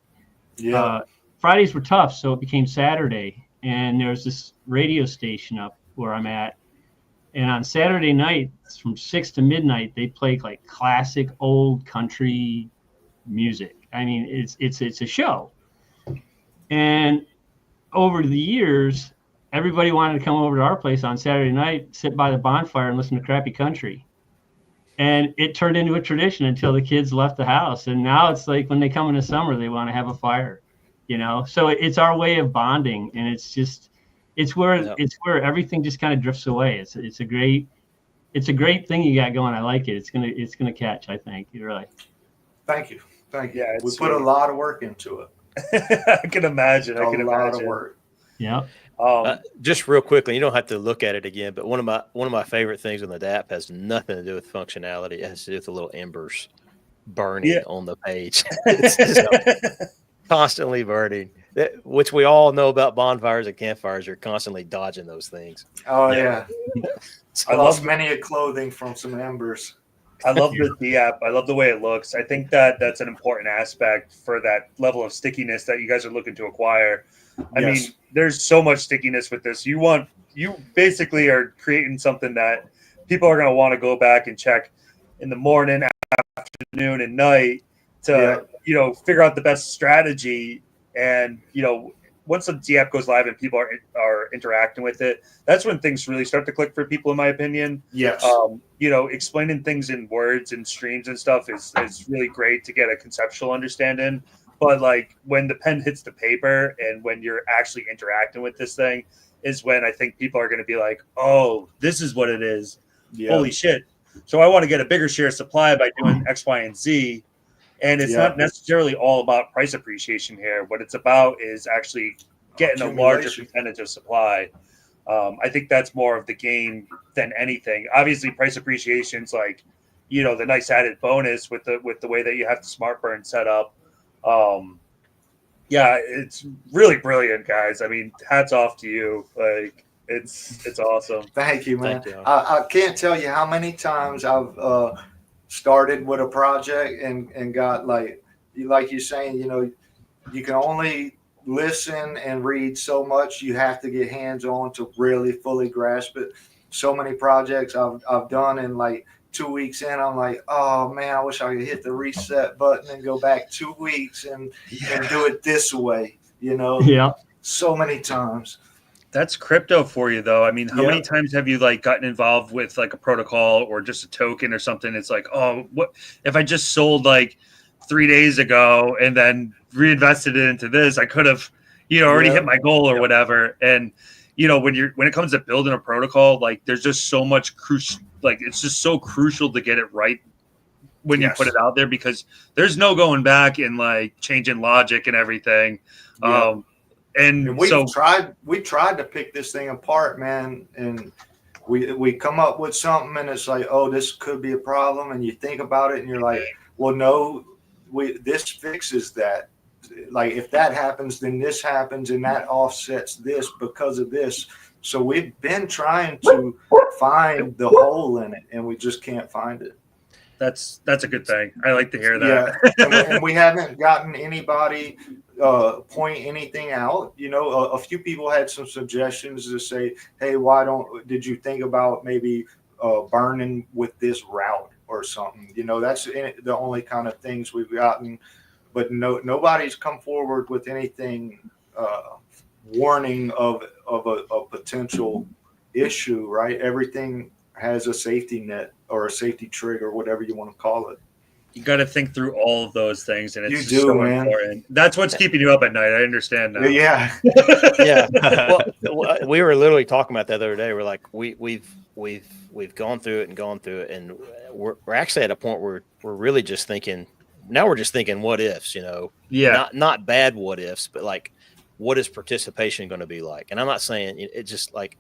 Yeah. Fridays were tough, so it became Saturday. And there's this radio station up where I'm at. And on Saturday night, from 6 to midnight, they play like classic old country music. I mean, it's a show. And over the years, everybody wanted to come over to our place on Saturday night, sit by the bonfire and listen to crappy country. And it turned into a tradition until the kids left the house. And now it's like when they come in the summer, they want to have a fire, So it's our way of bonding, and it's where everything just kind of drifts away. It's a great thing you got going. I like it. It's gonna catch, I think. You're right. Thank you. Yeah, We put a lot of work into it. I can imagine. A lot of work. Yeah. Just real quickly, you don't have to look at it again, but one of my favorite things on the DAP has nothing to do with functionality. It has to do with the little embers burning on the page. It's just constantly burning, which we all know about bonfires and campfires. You're constantly dodging those things. Oh yeah. I lost many a clothing from some embers. I love the app. I love the way it looks. I think that's an important aspect for that level of stickiness that you guys are looking to acquire. I mean, there's so much stickiness with this. You basically are creating something that people are going to want to go back and check in the morning, afternoon, and night to figure out the best strategy. And once the app goes live and people are interacting with it, that's when things really start to click for people, in my opinion. Yes. Explaining things in words and streams and stuff is really great to get a conceptual understanding. But like when the pen hits the paper and when you're actually interacting with this thing is when I think people are going to be like, "Oh, this is what it is. Holy shit." So I want to get a bigger share of supply by doing X, Y, and Z. And it's not necessarily all about price appreciation here. What it's about is actually getting a larger percentage of supply. I think that's more of the game than anything. Obviously, price appreciation's like, the nice added bonus with the way that you have the smart burn set up. It's really brilliant, guys. I mean, hats off to you. Like, it's awesome. Thank you, man. Thank you. I can't tell you how many times I've started with a project and got like you're saying, you can only listen and read so much. You have to get hands on to really fully grasp it. So many projects I've done, and like 2 weeks in, I'm like, oh man, I wish I could hit the reset button and go back 2 weeks and do it this way. So many times. That's crypto for you, though. I mean, how many times have you like gotten involved with like a protocol or just a token or something? It's like, oh, what if I just sold like 3 days ago and then reinvested it into this? I could have, already hit my goal or whatever. And when it comes to building a protocol, like there's just so much crucial, like it's just so crucial to get it right when you Yes. put it out there, because there's no going back and like changing logic and everything. Yeah. And And we so tried to pick this thing apart, man, and we come up with something and it's like, oh, this could be a problem, and you think about it and you're like, well, no, this fixes that. Like if that happens, then this happens, and that offsets this because of this. So we've been trying to find the hole in it, and we just can't find it. that's a good thing. I like to hear Yeah, that. and we haven't gotten anybody point anything out. You know, a few people had some suggestions to say, "Hey, did you think about maybe burning with this route or something?" You know, that's the only kind of things we've gotten, but nobody's come forward with anything warning of a potential issue. Right? Everything has a safety net or a safety trigger, whatever you want to call it. You got to think through all of those things, and it's You just do, so man. important. That's what's keeping you up at night. I understand now. Yeah. Yeah. Well, we were literally talking about that the other day. We're like, we've gone through it, and we're actually at a point where we're really just thinking. Now we're just thinking what ifs, you know. Yeah. Not bad what ifs, but like, what is participation going to be like? And I'm not saying it's just like,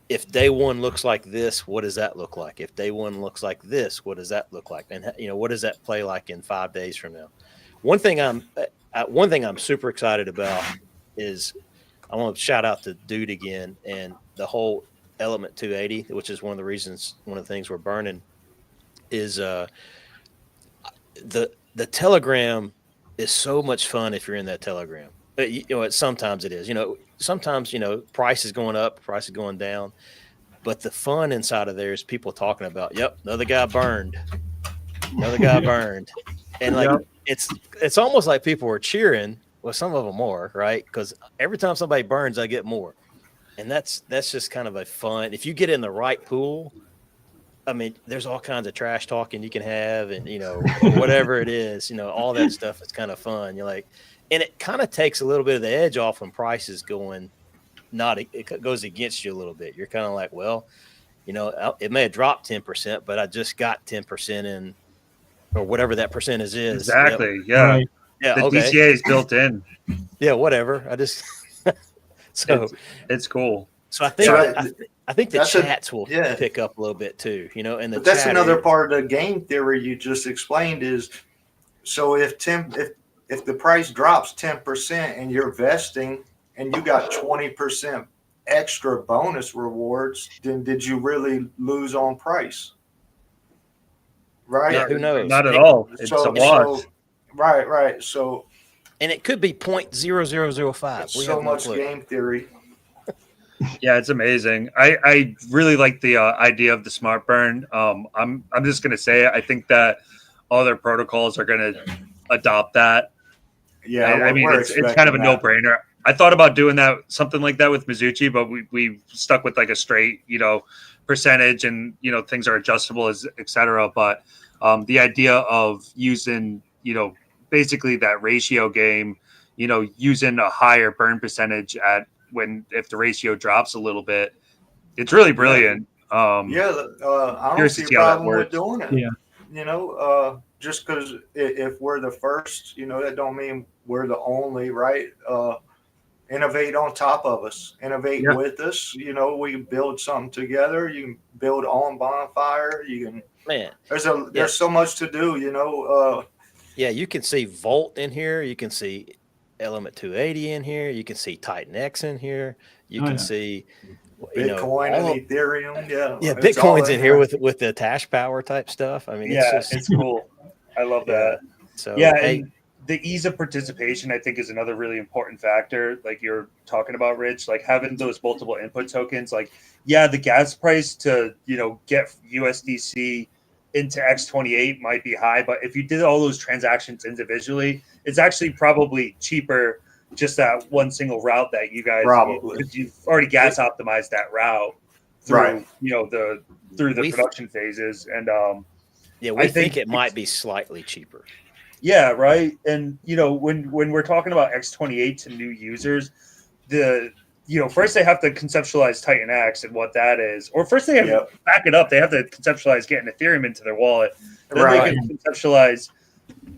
if day one looks like this, what does that look like? If day one looks like this, what does that look like? And you know, what does that play like in 5 days from now? One thing I'm super excited about is I want to shout out to Dude again and the whole Element 280, which is one of the things we're burning is the Telegram is so much fun if you're in that Telegram. You know, sometimes it is. You know, sometimes price is going up, price is going down, but the fun inside of there is people talking about, yep, another guy burned, and like it's almost like people are cheering. Well, some of them are, right? Because every time somebody burns, I get more, and that's just kind of a fun. If you get in the right pool, I mean, there's all kinds of trash talking you can have, and whatever it is, all that stuff is kind of fun. You're like, and it kind of takes a little bit of the edge off when prices it goes against you a little bit. You're kind of like, well, it may have dropped 10%, but I just got 10% in, or whatever that percentage is. Exactly. Right. Yeah. Yeah. The Okay. DCA is built in. Yeah. Whatever. I just so it's cool. So I think I think the That's chats will pick up a little bit too. And but that's another part of the game theory you just explained is, so if the price drops 10% and you're vesting and you got 20% extra bonus rewards, then did you really lose on price? Right? Yeah, who knows? Not at all. It's a wash. Right. So, and it could be 0.0005. So much game theory. Yeah, it's amazing. I really like the idea of the smart burn. I'm just gonna say it. I think that all their protocols are gonna adopt that. Yeah, I mean it's kind of a no-brainer. I thought about doing something like that with Mizuchi, but we stuck with like a straight percentage, and things are adjustable etc. But the idea of using basically that ratio game, using a higher burn percentage if the ratio drops a little bit, it's really brilliant. I don't see a problem with doing it. Yeah. Just because if we're the first, that don't mean we're the only, right? Innovate on top of us, innovate with us. We can build something together. You can build on Bonfire. You can, man. There's so much to do. You can see Volt in here. You can see Element 280 in here. You can see TitanX in here. You can see Bitcoin and Ethereum. Yeah, Bitcoin's in here with the Tash Power type stuff. I mean, it's cool. I love that. So and the ease of participation, I think, is another really important factor. Like you're talking about, Rich, like having those multiple input tokens. Like, the gas price to get USDC into X28 might be high, but if you did all those transactions individually, it's actually probably cheaper just that one single route that you guys because you've already gas optimized that route through through the production phases. And I think it might be slightly cheaper. Yeah, right. And when we're talking about X28 to new users, first they have to conceptualize TitanX and what that is, or first they have to back it up. They have to conceptualize getting Ethereum into their wallet. Then they can conceptualize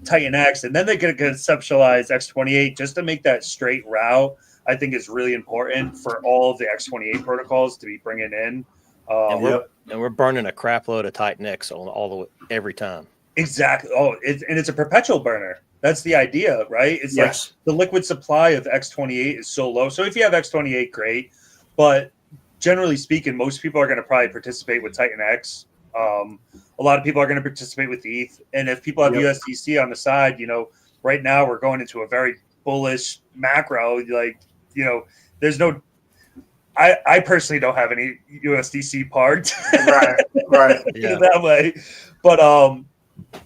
TitanX, and then they can conceptualize X28 just to make that straight route. I think is really important for all of the X28 protocols to be bringing in. And we're burning a crap load of TitanX on all the way, every time. Exactly. Oh, it's a perpetual burner. That's the idea, right? It's like the liquid supply of X28 is so low. So if you have X28, great. But generally speaking, most people are going to probably participate with TitanX. A lot of people are going to participate with ETH. And if people have USDC on the side, right now we're going into a very bullish macro. Like, there's no. I personally don't have any USDC parked. Right. That way.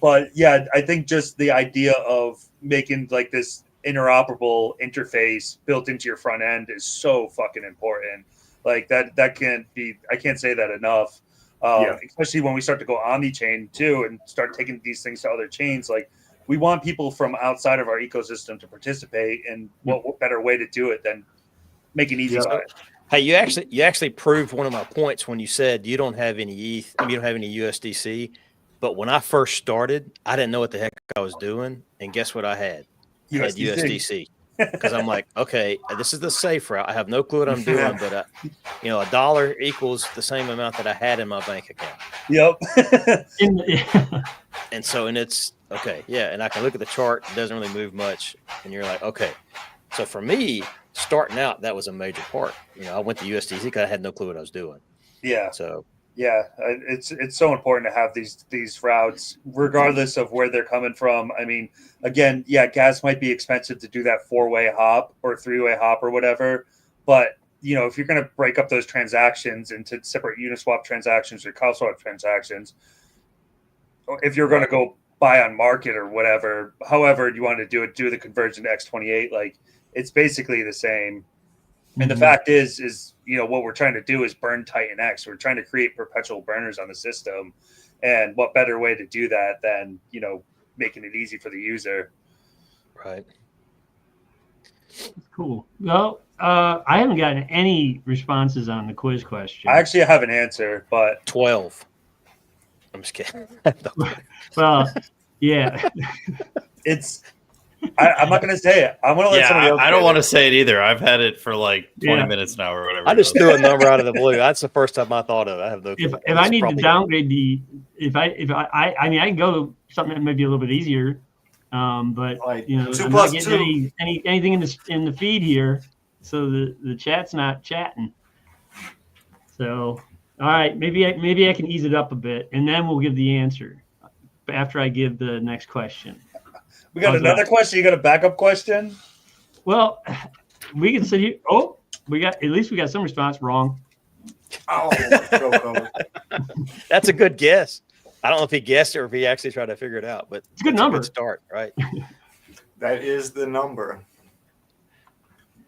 But yeah, I think just the idea of making like this interoperable interface built into your front end is so fucking important. Like that can't be, I can't say that enough. Especially when we start to go omni-chain too and start taking these things to other chains. Like we want people from outside of our ecosystem to participate, and what better way to do it than make it easy. Hey, you actually proved one of my points when you said you don't have any ETH, you don't have any USDC. But when I first started, I didn't know what the heck I was doing, and guess what I had? I had USDC. Because I'm like, okay, this is the safe route. I have no clue what I'm doing, but $1 equals the same amount that I had in my bank account. And it's okay, and I can look at the chart. It doesn't really move much, and you're like, okay. So for me, starting out, that was a major part. I went to USDC because I had no clue what I was doing. So. Yeah, it's so important to have these routes, regardless of where they're coming from. I mean, again, gas might be expensive to do that 4-way hop or 3-way hop or whatever. But, if you're going to break up those transactions into separate Uniswap transactions or CowSwap transactions, or if you're going to go buy on market or whatever, however you want to do it, do the conversion to X28, like it's basically the same. And the fact is, what we're trying to do is burn TitanX. We're trying to create perpetual burners on the system. And what better way to do that than, making it easy for the user. Right. Cool. Well, I haven't gotten any responses on the quiz question. I actually have an answer, but 12. I'm just kidding. Well, yeah. I'm not going to say it. I'm going to let somebody else. I don't want to say it either. I've had it for like 20 minutes now or whatever. I just threw a number out of the blue. That's the first time I thought of it. I have no. If I need to downgrade I can go something that might be a little bit easier, but like, I'm not getting anything in the feed here, so the chat's not chatting. So, all right, maybe I can ease it up a bit, and then we'll give the answer after I give the next question. We got another question. You got a backup question? Well, we can sit here. Oh, at least we got some response wrong. Oh, that's a good guess. I don't know if he guessed it or if he actually tried to figure it out, but it's a good number. A good start, right? That is the number.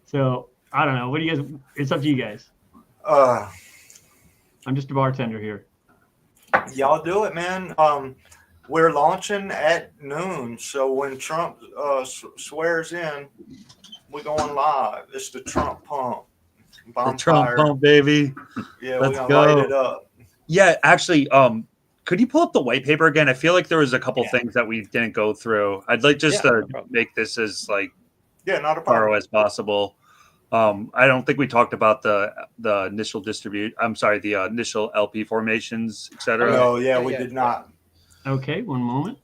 So I don't know. What do you guys? It's up to you guys. I'm just a bartender here. Y'all do it, man. We're launching at noon, so when Trump swears in, we're going live. It's the Trump pump. The Trump pump, baby. Yeah, let's we're go. gonna light it up. Yeah, actually, could you pull up the white paper again? I feel like there was a couple things that we didn't go through. I'd like just to make this as not a thorough as possible. I don't think we talked about the initial the initial LP formations, etc. Oh, yeah, we did not. Okay, one moment.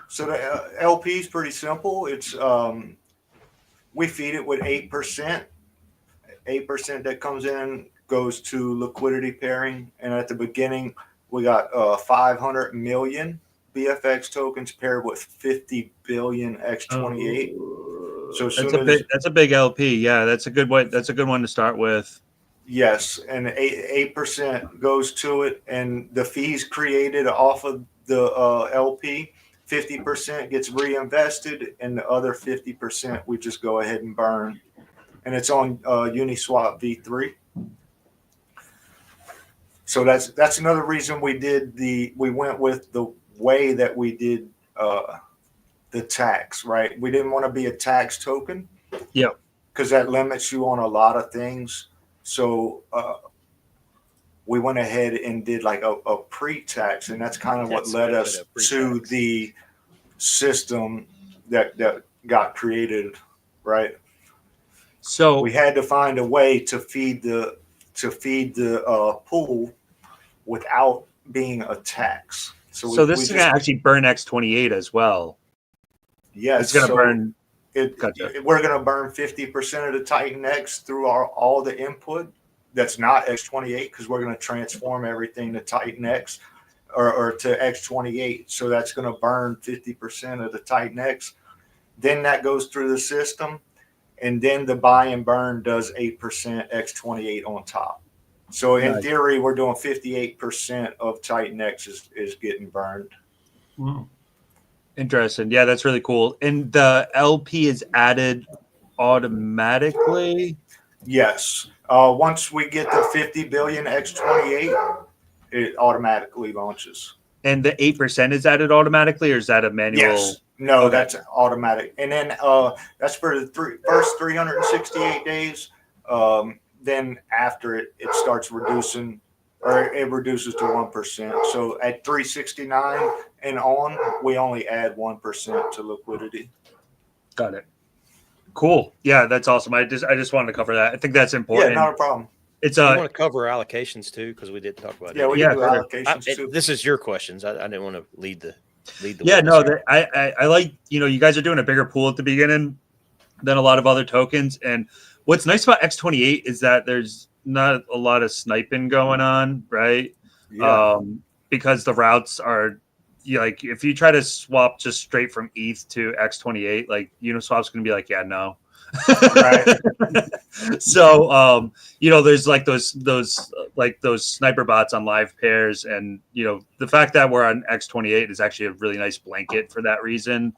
So the LP is pretty simple. It's we feed it with 8%. 8% that comes in goes to liquidity pairing, and at the beginning we got 500 million BFX tokens paired with 50 billion X28. So that's a big LP. Yeah, that's a good one. That's a good one to start with. Yes, and 8% goes to it, and the fees created off of the LP, 50% gets reinvested, and the other 50% we just go ahead and burn. And it's on Uniswap V3. So that's another reason we went with the way that we did the tax, right? We didn't want to be a tax token. Yeah. because that limits you on a lot of things. So we went ahead and did like a pre-tax, and that's kind of what That's led good, us a to pre-tax. the system that got created, right? So We had to find a way to feed the pool without being a tax. so this is going to actually burn X28 as well. yes, It's going to so burn. It, Gotcha. We're going to burn 50% of the TitanX through all the input that's not X28, because we're going to transform everything to TitanX or to X28. So that's going to burn 50% of the TitanX. Then that goes through the system, and then the buy and burn does 8% X28 on top. So in Nice. theory, we're doing 58% of TitanX is getting burned. Wow. Interesting. Yeah, that's really cool. And the LP is added automatically. Yes. Once we get to 50 billion X28, it automatically launches. And the 8% is added automatically, or is that a manual? Yes. No, Okay. that's automatic. And then that's for the first 368 days. Then after it starts reducing, or it reduces to 1%. So at 369 and on, we only add 1% to liquidity. Got it. Cool. Yeah, that's awesome. I just wanted to cover that. I think that's Yeah, important. not a problem. It's You want to cover allocations too, because we did talk about Yeah, it. we Yeah, can do sure. allocations too. This is your questions. I didn't want to lead the yeah, witness no, here. I like, you guys are doing a bigger pool at the beginning than a lot of other tokens. And what's nice about X28 is that there's not a lot of sniping going on, right? Yeah. Because the routes are, like, if you try to swap just straight from ETH to X28, like Uniswap's going to be like, yeah, no. Right. So there's like those sniper bots on live pairs, and the fact that we're on X28 is actually a really nice blanket for that reason.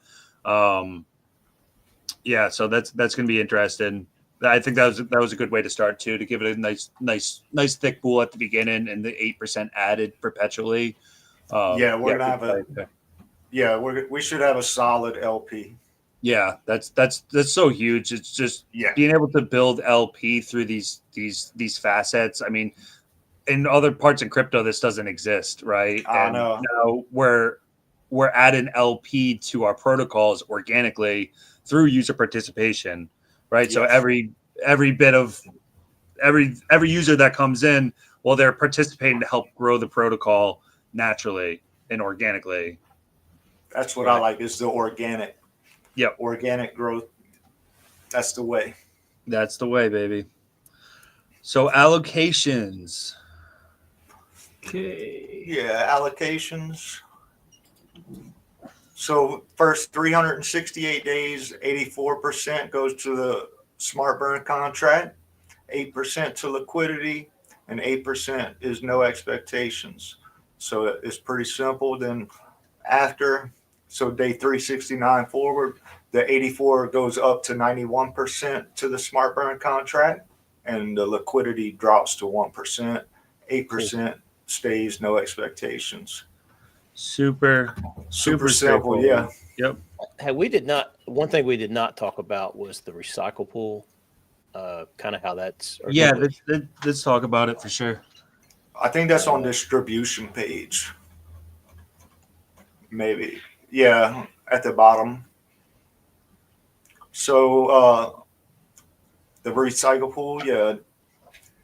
Yeah, so that's going to be interesting. I think that was a good way to start too, to give it a nice thick pool at the beginning, and the 8% added perpetually. Yeah, we're gonna have we should have a solid LP. Yeah, that's so huge. It's just being able to build LP through these facets. I mean, in other parts of crypto, this doesn't exist, right? I And know. now we're adding LP to our protocols organically through user participation, right? Yes. So every bit of every user that comes in, well, they're participating to help grow the protocol naturally and organically. That's what I like, is the organic. Yep. Organic growth. That's the way. That's the way, baby. So allocations. Okay. Yeah, allocations. So first 368 days, 84% goes to the smart burn contract, 8% to liquidity, and 8% is no expectations. So it's pretty simple. Then after, so day 369 forward, the 84 goes up to 91% to the smart burn contract, and the liquidity drops to 1%. 8% stays no expectations. Super Simple. straightforward. Yeah. Yep. Hey, one thing we did not talk about was the recycle pool, kind of how that's. Yeah, let's talk about it for sure. I think that's on distribution page. Maybe. Yeah, at the bottom. So the recycle pool, yeah.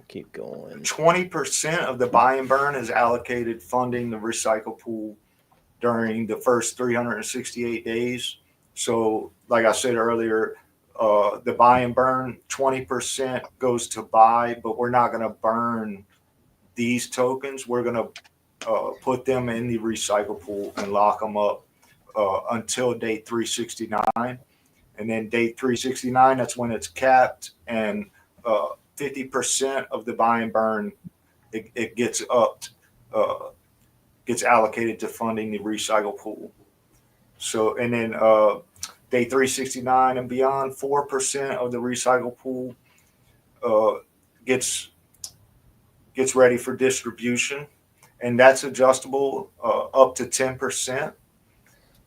Keep going. 20% of the buy and burn is allocated funding the recycle pool during the first 368 days. So like I said earlier, the buy and burn, 20% goes to buy, but we're not going to burn these tokens. We're going to put them in the recycle pool and lock them up until day 369. And then day 369, that's when it's capped, and 50% of the buy and burn, it gets upped, gets allocated to funding the recycle pool. So, and then day 369 and beyond, 4% of the recycle pool gets ready for distribution, and that's adjustable up to 10%.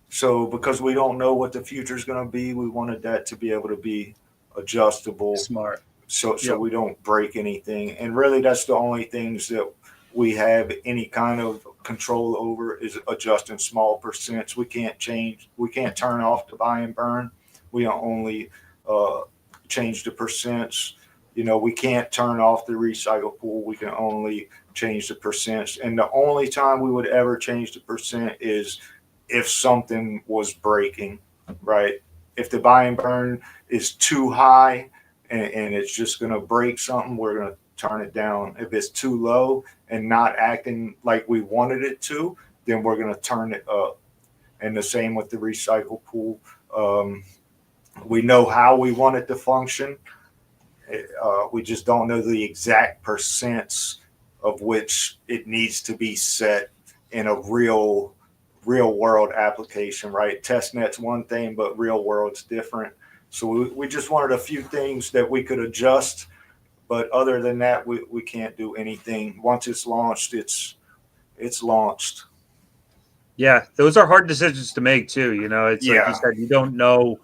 So because we don't know what the future is going to be, we wanted that to be able to be adjustable. Smart. So Yep. we don't break anything. And really, that's the only things that we have any kind of control over is adjusting small percents. We can't turn off the buy and burn. We only change the percents. We can't turn off the recycle pool. We can only change the percents. And the only time we would ever change the percent is if something was breaking, right? If the buy and burn is too high and it's just going to break something, we're going to turn it down. If it's too low and not acting like we wanted it to, then we're going to turn it up. And the same with the recycle pool. We know how we want it to function. We just don't know the exact percents of which it needs to be set in a real world application, right? Testnet's one thing, but real world's different. So we just wanted a few things that we could adjust, but other than that, we can't do anything. Once it's launched, it's launched. Yeah, those are hard decisions to make too. It's like Yeah. you said, you don't know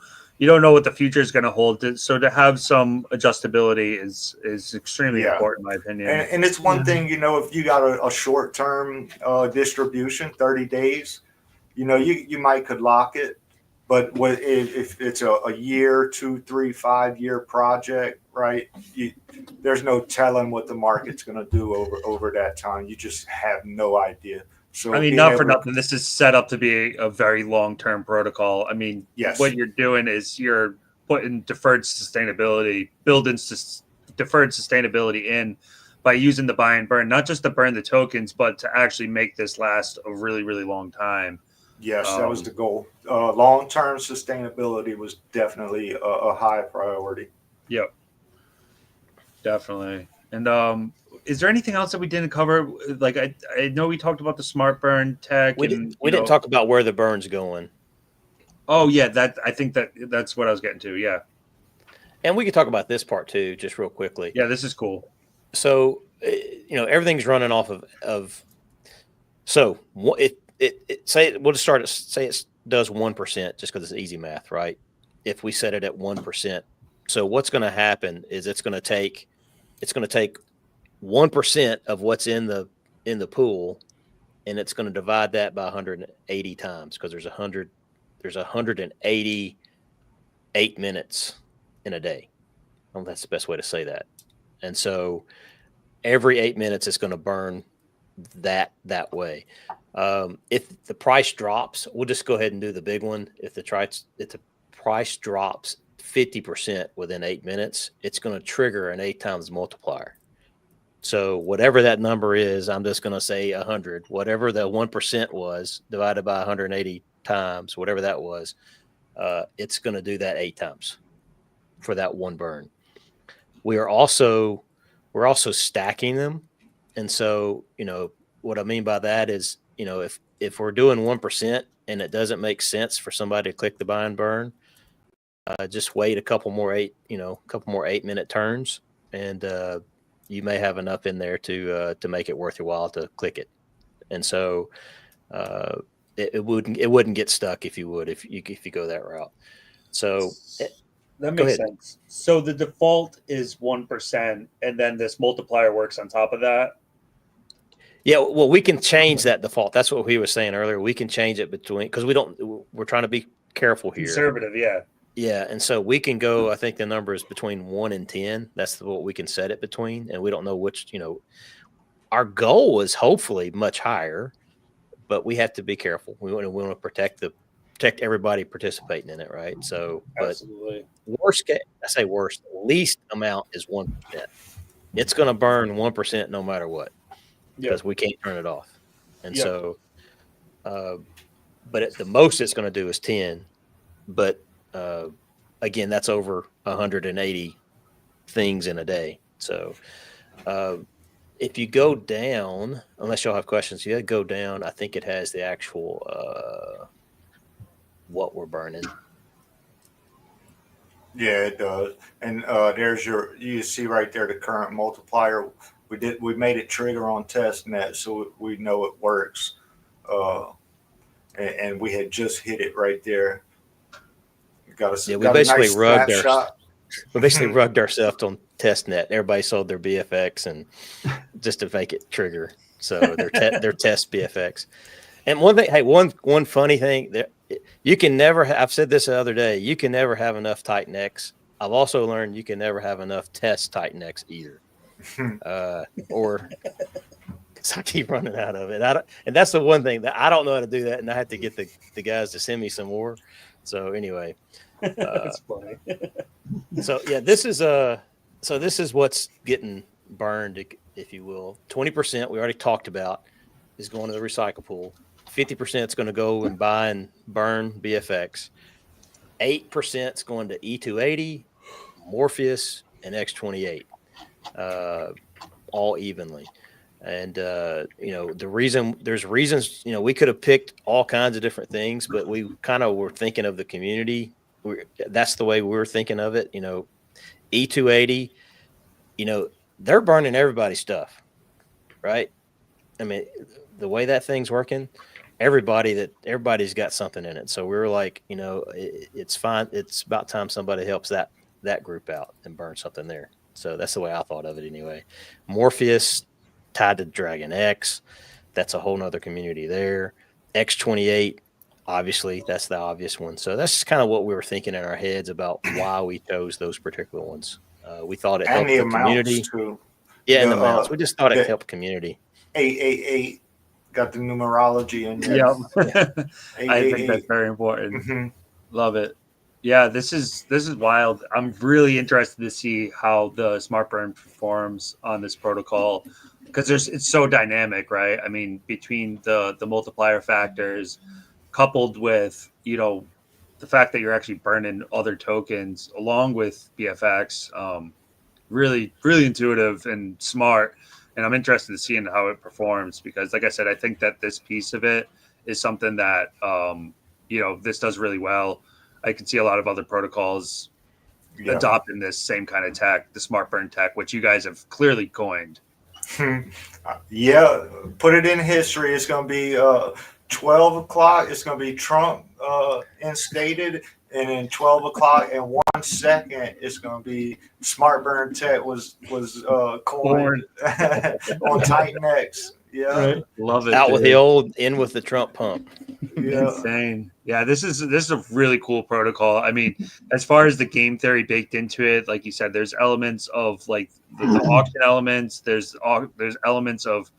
what the future is going to hold. So to have some adjustability is extremely Yeah. important, in my opinion. And it's one thing, if you got a short term distribution, 30 days, you might could lock it. But if it's a year, 2, 3, 5-year project, right? There's no telling what the market's going to do over that time. You just have no idea. So I mean, not for nothing, this is set up to be a very long-term protocol. I mean, yes. What you're doing is you're putting deferred sustainability in by using the buy and burn, not just to burn the tokens, but to actually make this last a really, really long time. Yes, that was the goal. Long-term sustainability was definitely a high priority. Yep, definitely. And is there anything else that we didn't cover? Like I know we talked about the smart burn tech. We didn't talk about where the burn's going. Oh yeah, I think that's what I was getting to. Yeah, and we could talk about this part too, just real quickly. Yeah, this is cool. So everything's running off of. So say we'll just start. Say it does 1% just because it's easy math, right? If we set it at 1%, so what's going to happen is it's going to take 1% of what's in the pool, and it's going to divide that by 180 times because there's 180 8-minutes in a day. I don't know if that's the best way to say that. And so every 8 minutes it's going to burn that way. If the price drops, we'll just go ahead and do the big one. If the price drops 50% within 8 minutes, it's going to trigger an 8 times multiplier. So whatever that number is, I'm just going to say 100. Whatever the 1% was divided by 180 times, whatever that was, it's going to do that 8 times for that one burn. We're also stacking them, and so what I mean by that is if we're doing 1% and it doesn't make sense for somebody to click the buy and burn, just wait a couple more 8-minute turns, and you may have enough in there to make it worth your while to click it. And so it wouldn't get stuck if you go that route. So that makes sense. So the default is 1%, and then this multiplier works on top of that. Yeah, well, we can change that default. That's what we were saying earlier. We can change it because we're trying to be careful here. Conservative, yeah. Yeah, and so we can go, I think the number is between 1 and 10. That's what we can set it between, and we don't know which, our goal is hopefully much higher, but we have to be careful. We want to protect everybody participating in it, right? So, but absolutely. Least amount is 1%. It's going to burn 1% no matter what, because we can't turn it off. And so, but at the most it's going to do is 10, but again, that's over 180 things in a day. So if you go down, unless y'all have questions, you go down. I think it has the actual what we're burning. Yeah, it does. And you see right there the current multiplier. We made it trigger on testnet, so we know it works. And we had just hit it right there. We basically rugged snapshot. we basically rugged ourselves on testnet. Everybody sold their BFX and just to make it trigger. So their test BFX. And one thing, hey, one funny thing that you can never. I've said this the other day. You can never have enough TitanX. I've also learned you can never have enough test TitanX either. Or I keep running out of it. And that's the one thing that I don't know how to do that, and I have to get the guys to send me some more. So anyway, That's funny. so yeah, this is what's getting burned, if you will. 20% we already talked about is going to the recycle pool. 50% is going to go and buy and burn BFX. 8% is going to E280, Morpheus, and X28, all evenly. And there's reasons. We could have picked all kinds of different things, but we kind of were thinking of the community. That's the way we were thinking of it. E280. They're burning everybody's stuff, right? I mean, the way that thing's working, everybody's got something in it. So we were like, it's fine. It's about time somebody helps that group out and burn something there. So that's the way I thought of it anyway. Morpheus tied to Dragon X. That's a whole nother community there. X28, obviously, that's the obvious one. So that's just kind of what we were thinking in our heads about why we chose those particular ones. We thought it helped the community. Too. Yeah, and the amounts. We just thought it helped community. 888 got the numerology in there. Yep. I think that's very important. Mm-hmm. Love it. Yeah, this is wild. I'm really interested to see how the smart burn performs on this protocol because it's so dynamic, right? I mean, between the multiplier factors coupled with the fact that you're actually burning other tokens along with BFX, really intuitive and smart. And I'm interested in seeing how it performs because, like I said, I think that this piece of it is something that this does really well. I can see a lot of other protocols adopting this same kind of tech, the smart burn tech, which you guys have clearly coined. Yeah, put it in history. It's going to be 12 o'clock. It's going to be Trump instated, and then 12 o'clock and 1 second, it's going to be smart burn tech was coined on TitanX. Yeah, Right. Love it. Out dude. with the old, in with the Trump pump. Yeah. Insane. Yeah, this is a really cool protocol. I mean, as far as the game theory baked into it, like you said, there's elements of like the auction elements. There's elements of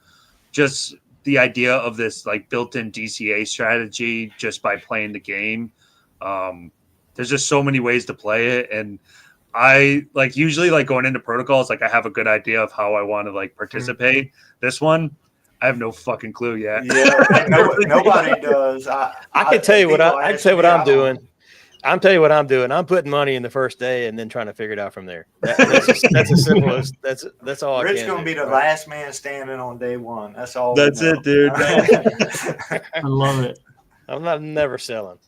just the idea of this like built-in DCA strategy just by playing the game. There's just so many ways to play it, and I like usually like going into protocols like I have a good idea of how I want to like participate. This one, I have no fucking clue yet. Yeah, nobody does. I can tell you what I'm doing. I'm telling you what I'm doing. I'm putting money in the first day and then trying to figure it out from there. That's as simple as that's all. Rich I can gonna be the last man standing on day one. That's all. That's it, dude. I love it. I'm never selling.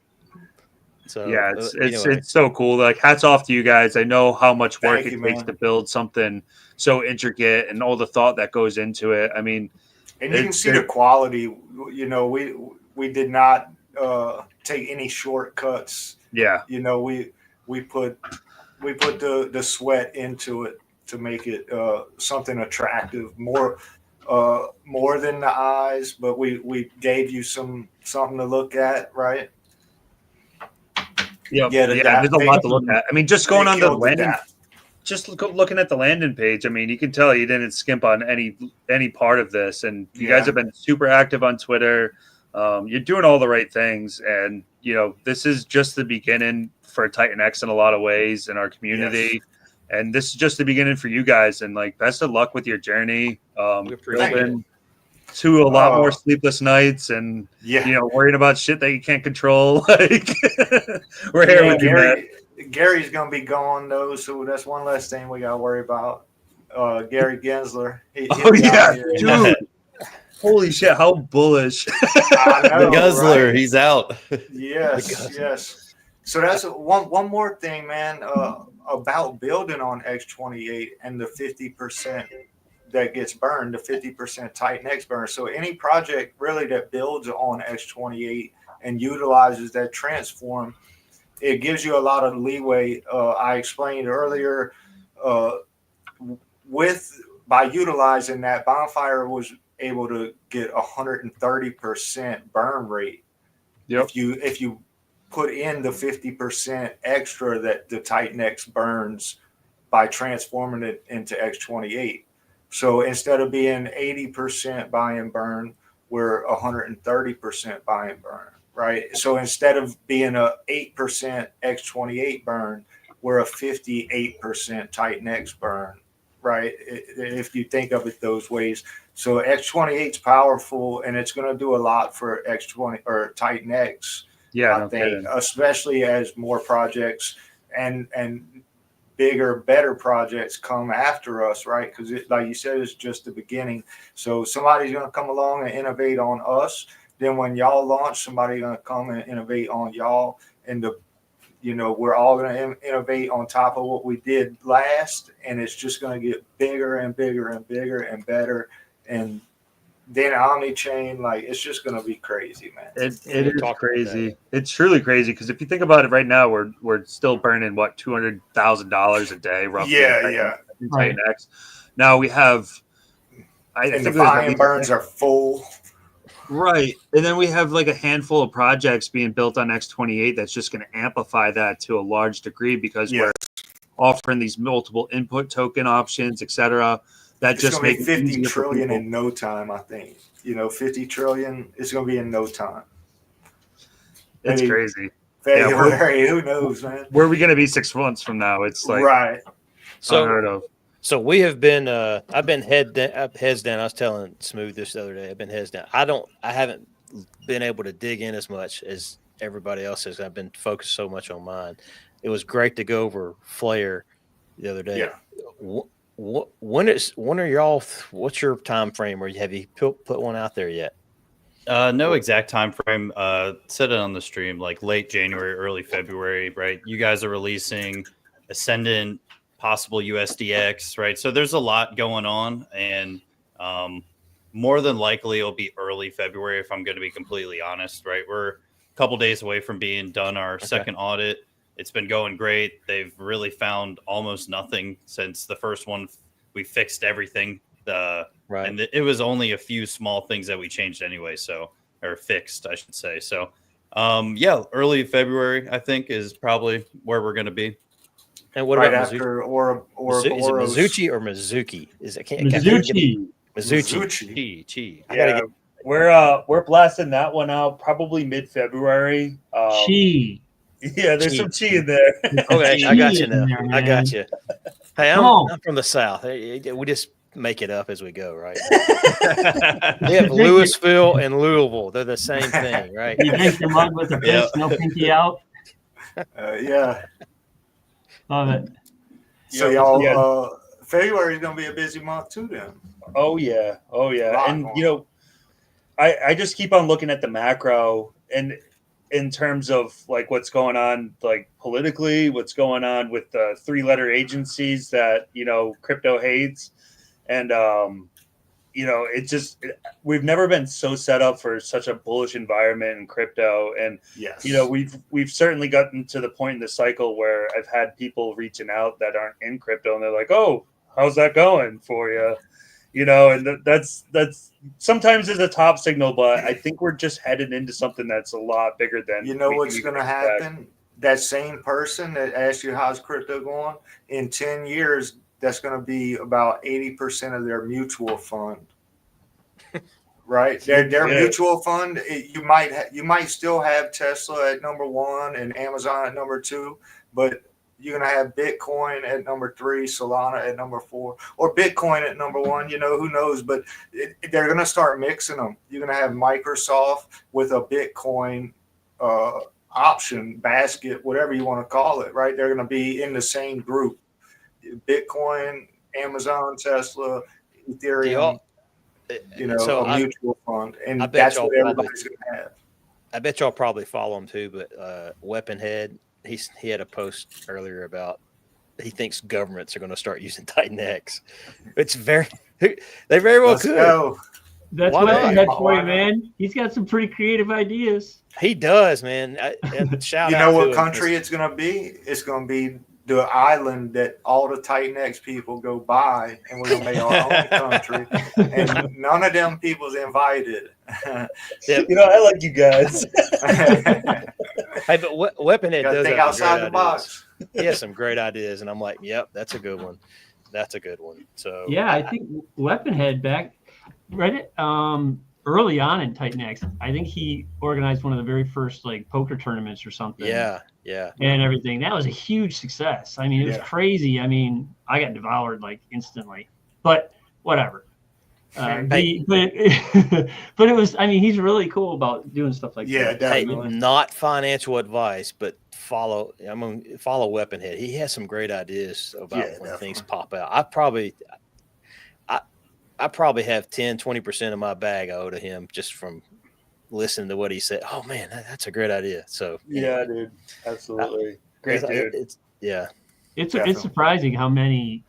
So yeah, anyway. it's so cool. Like hats off to you guys. I know how much work Thank it you, takes man. to build something so intricate and all the thought that goes into it. I mean, And you can see the quality. We did not take any shortcuts. yeah. We put the sweat into it to make it something attractive, more than the eyes. But we gave you something to look at, right? Yeah, there's a lot to look at. I mean, just going on the landing, looking at the landing page. I mean, you can tell you didn't skimp on any part of this, and you guys have been super active on Twitter. You're doing all the right things, and this is just the beginning for TitanX in a lot of ways in our community. Yes. And this is just the beginning for you guys. And like, best of luck with your journey. We appreciate it. To a lot more sleepless nights and worrying about shit that you can't control. Like we're here with you, man. Gary's gonna be gone though, so that's one less thing we gotta worry about. Gary Gensler. Dude. Holy shit, how bullish. I know, The Guzzler, right? he's out. Yes. So that's one more thing, man, about building on X28 and the 50% that gets burned, the 50% TitanX burn. So any project really that builds on X28 and utilizes that transform it gives you a lot of leeway. I explained earlier, by utilizing that, Bonfire was able to get 130% burn rate. Yep. If you put in the 50% extra that the TitanX burns by transforming it into X28. So instead of being 80% buy and burn, we're 130% buy and burn, right? So instead of being a 8% X28 burn, we're a 58% TitanX burn, right? If you think of it those ways. So X28 is powerful, and it's going to do a lot for X20 or TitanX. Yeah, I no think, kidding. especially as more projects and bigger, better projects come after us, right? Because like you said, it's just the beginning. So somebody's going to come along and innovate on us. Then when y'all launch, somebody's going to come and innovate on y'all, and we're all going to innovate on top of what we did last, and it's just going to get bigger and bigger and bigger and better. And then omni-chain, like, it's just going to be crazy, man. It We is talked about crazy. It's truly crazy because if you think about it, right now we're still burning what $200,000 a day, roughly. Yeah. in Right. TitanX. Now we have, I And think the there's at buy and least- burns are full. right, and then we have like a handful of projects being built on X28 that's just going to amplify that to a large degree because we're offering these multiple input token options, etc. That It's just going make to be it 50 easier for trillion people. in no time, I think. 50 trillion, it's going to be in no time. It's Maybe crazy. February, who knows, man? Where are we going to be 6 months from now? It's like Right. unheard of. So we have been. I've been heads down. I was telling Smooth this the other day. I've been heads down. I haven't been able to dig in as much as everybody else has. I've been focused so much on mine. It was great to go over Flare the other day. Yeah. When are y'all? What's your time frame? Or have you put one out there yet? No exact time frame. Said it on the stream, like late January, early February, right? You guys are releasing Ascendant, possible USDX, right? So there's a lot going on, and more than likely it'll be early February if I'm going to be completely honest, right? We're a couple days away from being done our second audit. It's been going great. They've really found almost nothing since the first one. We fixed everything. Right. And it was only a few small things that we changed anyway, or fixed, I should say. So, early February, I think, is probably where we're going to be. And what Right about after Mizuchi? Is it Ouroboros. Mizuchi or Mizuki? Is it Mizuchi. Mizuchi. Mizuchi. I gotta Yeah, we're blasting that one out probably mid-February. Chi. Yeah, there's Chi. some chi in there. Okay, I got you now. There, I got man. you. Hey, Come on. I'm from the South. We just make it up as we go, right? Yeah. We have Louisville and Louisville. They're the same thing, right? You drink your mug with a fist, no pinky out. Yeah. Love it. So y'all, February is going to be a busy month too then. Oh yeah. Lot And going I just keep on looking at the macro and in terms of like what's going on like politically, what's going on with the 3-letter agencies that crypto hates, and we've never been so set up for such a bullish environment in crypto. And Yes. we've certainly gotten to the point in the cycle where I've had people reaching out that aren't in crypto, and they're like, "Oh, how's that going for you?" And that's sometimes is a top signal, but I think we're just headed into something that's a lot bigger than what's going to happen? That same person that asked you how's crypto going, in 10 years, that's going to be about 80% of their mutual fund. Right? Their mutual fund, you might still have Tesla at number 1 and Amazon at number 2, but you're going to have Bitcoin at number 3, Solana at number 4, or Bitcoin at number 1. Who knows? But they're going to start mixing them. You're going to have Microsoft with a Bitcoin option basket, whatever you want to call it, right? They're going to be in the same group. Bitcoin, Amazon, Tesla, Ethereum, a mutual fund. And that's what everybody's going to have. I bet y'all probably follow him too, but Weaponhead, he had a post earlier about he thinks governments are going to start using TitanX. They very well Let's could. go. That's Why what not? I had for Why you, not? man. He's got some pretty creative ideas. He does, man. Shout You out know to what him. country it's gonna be? It's gonna be the island that all the TitanX people go by, and we're gonna make our own country, and none of them people's invited. Yep. You know, I like you guys. Hey, but Weaponhead Gotta does think have outside some the great ideas. box. He has some great ideas, and I'm like, yep, that's a good one. That's a good one. So Yeah, I think Weaponhead back right early on in TitanX, I think he organized one of the very first like poker tournaments or something. yeah. And everything. That was a huge success. I mean, it was Yeah. crazy. I mean, I got devoured like instantly. But whatever. But but it was. I mean, he's really cool about doing stuff like Yeah, that. Hey, definitely. not financial advice, but I'm gonna follow Weaponhead. He has some great ideas about Yeah, when definitely. things pop out. I probably have 10-20% of my bag I owe to him just from listening to what he said. Oh man, that's a great idea. So Yeah, dude. Absolutely. Great dude. Yeah. It's Definitely. surprising how many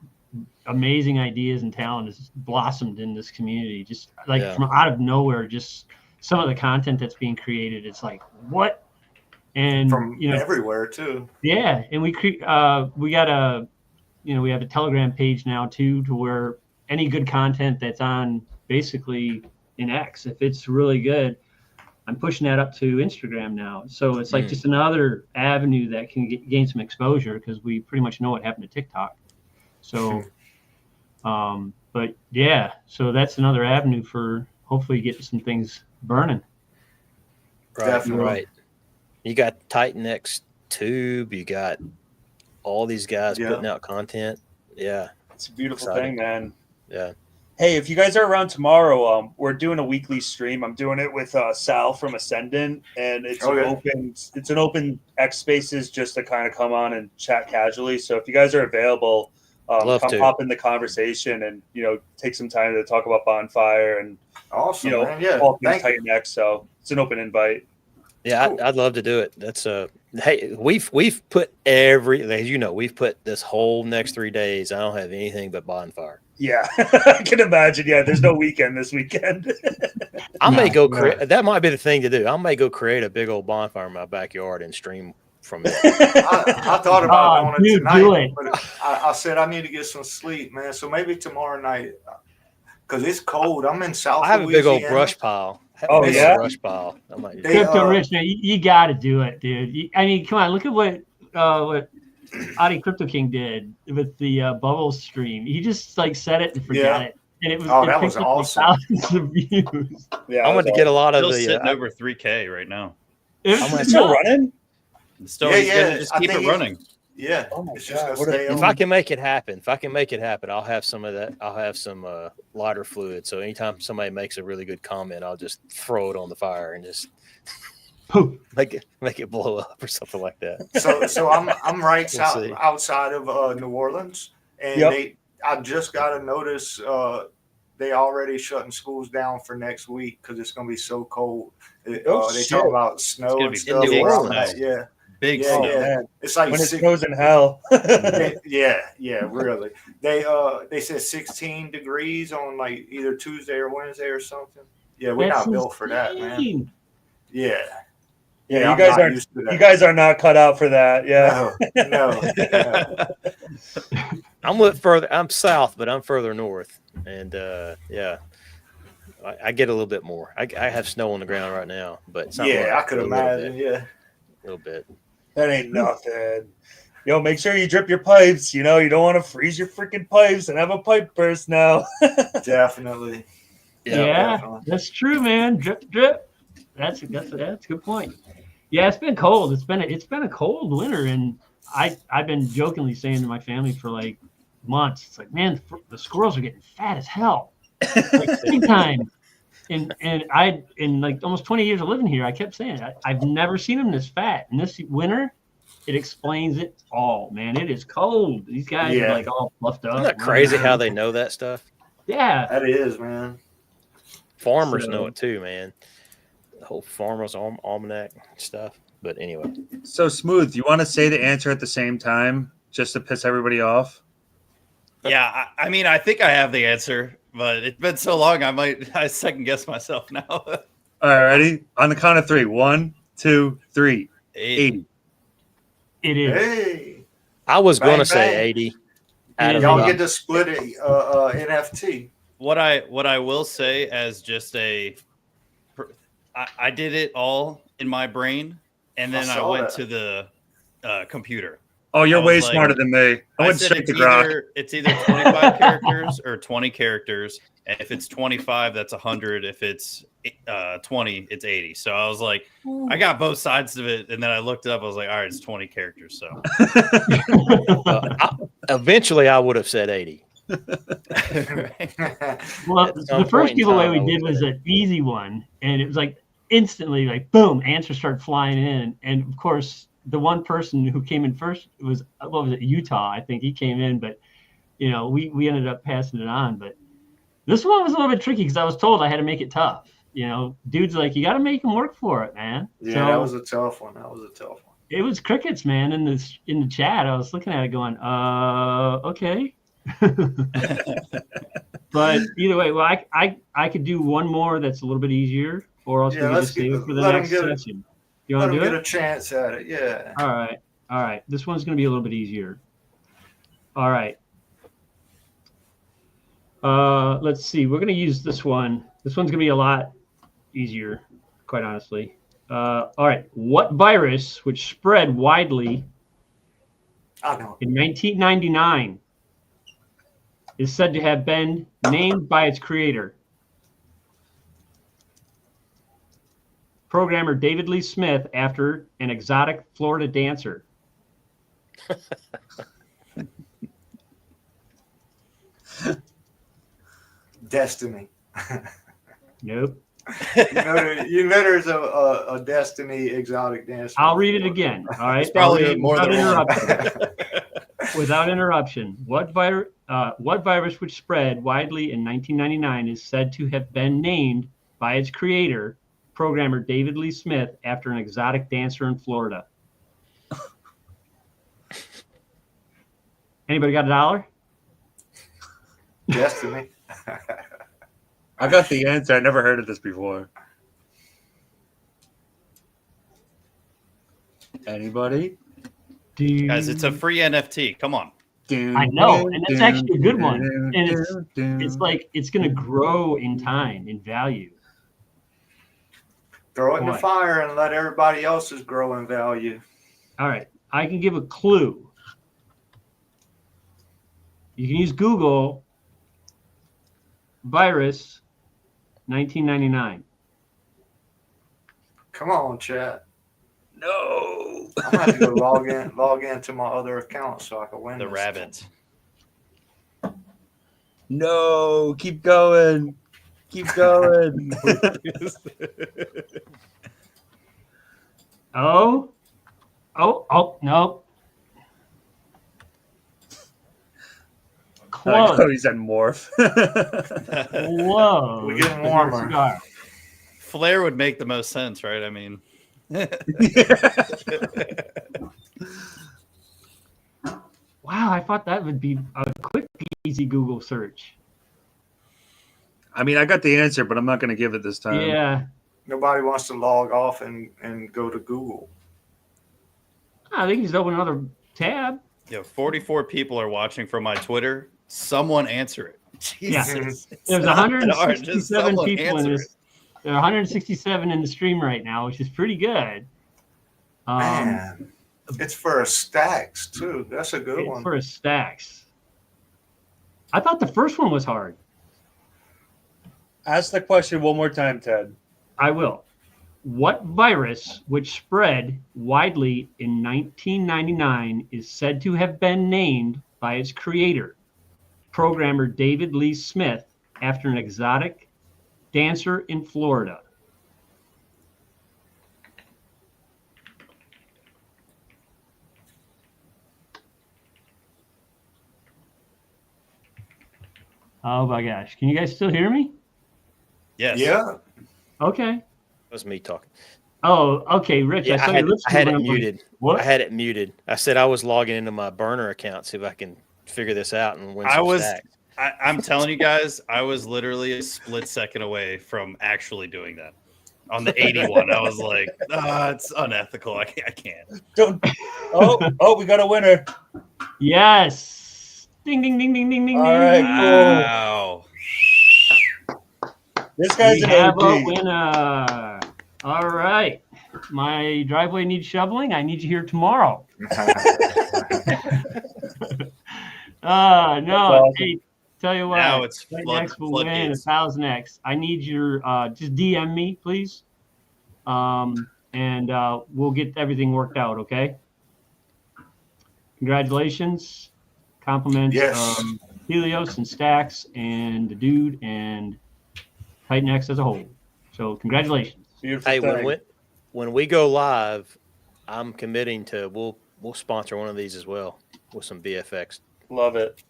amazing ideas and talent has blossomed in this community. Just like Yeah. from out of nowhere, just some of the content that's being created. It's like what, and From everywhere too. yeah, and we got a we have a Telegram page now too, to where any good content that's on basically in X, if it's really good, I'm pushing that up to Instagram now. So it's like just another avenue that can gain some exposure, because we pretty much know what happened to TikTok. So, but yeah, so that's another avenue for hopefully getting some things burning. Right. Definitely. Right. You got TitanX Tube. You got all these guys putting out content. Yeah. It's a beautiful Exciting. thing, man. Yeah. Hey, if you guys are around tomorrow, we're doing a weekly stream. I'm doing it with Sal from Ascendant, and it's an open X Spaces just to kind of come on and chat casually. So if you guys are available, come hop in the conversation and take some time to talk about Bonfire and Awesome, man. Yeah. all things Thank you. Titan X. So it's an open invite. Yeah, Cool. I'd love to do it. That's hey, we've put as we've put this whole next 3 days. I don't have anything but Bonfire. Yeah, I can imagine. Yeah, there's no weekend this weekend. I may go no. create. That might be the thing to do. I may go create a big old bonfire in my backyard and stream from it. I thought about doing it tonight, do it. but I said I need to get some sleep, man. So maybe tomorrow night, because it's cold. I'm in South I have a big old Louisiana. brush pile. Oh, yeah? Brush pile. I might Crypto Rich, man, you got to do it, dude. I mean, come on, look at what Adi Crypto King did with the bubbles stream. He just like said it and forgot it, and it was that was picked up, like, awesome. thousands of views. Yeah, I want to get a lot of Still the. sitting over 3K right now. It I'm was It's still nuts. running. Still, Yeah, he's yeah, gonna just I keep think it he's- running. Yeah. Oh my It's just God, gonna what a stay thing. If on. I can make it happen, I'll have some of that. I'll have some lighter fluid. So anytime somebody makes a really good comment, I'll just throw it on the fire and just Poof. make it blow up or something like that. So I'm right We'll see. outside of New Orleans, and Yep. I just got a notice they already shutting schools down for next week because it's gonna be so cold. They shit. talk about snow gonna and be stuff. New where I'm Orleans. at. Yeah, Big yeah, snow. yeah. Man. It's like When it six, snows in hell. yeah, really. They said 16 degrees on like either Tuesday or Wednesday or something. Yeah, we're That's not built for that, man. insane. Yeah, Yeah, I'm not used to that. you guys are not cut out for that. Yeah. No. I'm south, but I'm further north, and yeah, I get a little bit more. I have snow on the ground right now, but it's not Yeah, much, I could but a little imagine. bit, Yeah. a little bit. That ain't nothing. Make sure you drip your pipes. You don't want to freeze your freaking pipes and have a pipe burst now. Definitely. Yeah, definitely. that's true, man. Drip, drip. That's a good point. Yeah, it's been cold. It's been a cold winter, and I've been jokingly saying to my family for like months, it's like, man, the squirrels are getting fat as hell. Like big time. And in like almost 20 years of living here, I kept saying I've never seen them this fat. And this winter, it explains it all, man. It is cold. These guys are like all fluffed up. Isn't that crazy how they know that stuff? Yeah. That is, man. Farmers know it too, man. The whole farmers almanac stuff. But anyway, So Smooth, you want to say the answer at the same time just to piss everybody off? Yeah, I mean, I think I have the answer. but it's been so long. I second guess myself now. All right, ready? On the count of 3. 1, 2, 3. 80. It is. Hey, I was Bang, going to say bang. 80. Out of y'all 80. get to split it NFT. What I will say as just I did it all in my brain, and then I saw went that. to the computer. Oh, I you're was way like- smarter than me. I went said straight to Grok. it's either 25 characters or 20 characters. And if it's 25, that's 100. If it's 20, it's 80. So I was like, I got both sides of it. And then I looked it up. I was like, all right, it's 20 characters. So Eventually, I would have said 80. Well, At some the first point in giveaway time, I we would did was say. an easy one, and it was like instantly, like boom, answers started flying in, and of course, the one person who came in first was Utah? I think he came in, but we ended up passing it on. But this one was a little bit tricky because I was told I had to make it tough. Dude's like, you got to make them work for it, man. Yeah, So that was a tough one. it was crickets, man. In the chat, I was looking at it, going, okay. But either way, well, I could do one more that's a little bit easier, or else we could just save it for the next session. You Let want them to do get it? a chance at it. Yeah. All right. This one's going to be a little bit easier. All right. Let's see. We're going to use this one. This one's going to be a lot easier, quite honestly. All right. What virus, which spread widely I know. in 1999, is said to have been named by its creator? Programmer David Lee Smith, after an exotic Florida dancer. Destiny. Nope. You know there's a Destiny exotic dancer. I'll read it again. All right. It's probably I'll read it more than without one. interruption. Without interruption. What virus which spread widely in 1999 is said to have been named by its creator, programmer David Lee Smith, after an exotic dancer in Florida? Anybody got $1? Destiny. I got the answer. I never heard of this before. Anybody? guys, it's a free NFT. Come on. I know, and that's actually a good one. And it's like it's going to grow in time, in value. Throw it in the Boy. fire and let everybody else's grow in value. All right. I can give a clue. You can use Google virus 1999. Come on, chat. No. I'm gonna have to go log into my other account so I can win. The this rabbit. No. Keep going. Keep going. Oh, no. Close. Oh, he said morph. Whoa. We're getting warmer. Cigar. Flare would make the most sense, right? I mean, Wow, I thought that would be a quick, easy Google search. I mean, I got the answer, but I'm not going to give it this time. Yeah. Nobody wants to log off and go to Google. I think he's open another tab. 44 people are watching from my Twitter. Someone answer it. Yeah. Jesus. It's There's not that hard. Just 167 someone people in answer this. There are 167 in the stream right now, which is pretty good. Man, it's for a stacks too. That's a good It's one. for a stacks. I thought the first one was hard. Ask the question one more time, Ted. I will. What virus, which spread widely in 1999, is said to have been named by its creator, programmer David Lee Smith, after an exotic dancer in Florida? Oh my gosh. Can you guys still hear me? Yes. Yeah. Okay. That was me talking. Oh, okay, Rich. Yeah, saw I your lips had it moving up. muted. What? I had it muted. I said I was logging into my burner account, see if I can figure this out and win some stacks. I'm telling you guys, I was literally a split second away from actually doing that. On the 81, I was like, it's unethical. I can't. Don't. Oh, we got a winner. Yes. Ding, ding, ding, ding, ding, ding, All ding. right, cool. Wow. This guy's We an have a OG. winner. All right. My driveway needs shoveling. I need you here tomorrow. No. awesome. Hey, tell you what. Now it's TitanX will win floodgates. 1,000X. I need your just DM me, please. And we'll get everything worked out, okay? Congratulations. Compliments Yes. Helios and Stacks and the dude and TitanX as a whole. So congratulations. Beautiful Hey, thing. when we go live, I'm committing to we'll sponsor one of these as well with some VFX. Love it.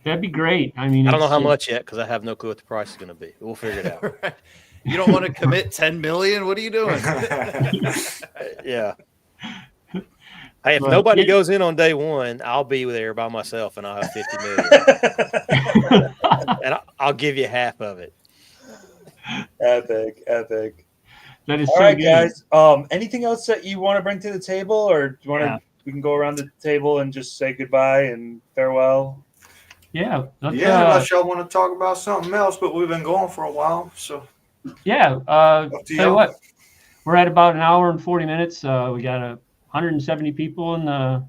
That'd be great. I mean, I don't know how it's- much yet because I have no clue what the price is going to be. We'll figure it out. Right. You don't want to commit 10 million? What are you doing? Yeah. Hey, if But, nobody yeah. goes in on day one, I'll be there by myself and I'll have 50 million. And I'll give you half of it. Epic. That is All so right, good. guys. Anything else that you want to bring to the table, or do you want to? Yeah. We can go around the table and just say goodbye and farewell. Yeah. Let's, Yeah, unless y'all want to talk about something else, but we've been going for a while, so yeah. up to Tell you y'all. what, we're at about an hour and 40 minutes. We got 170 people in the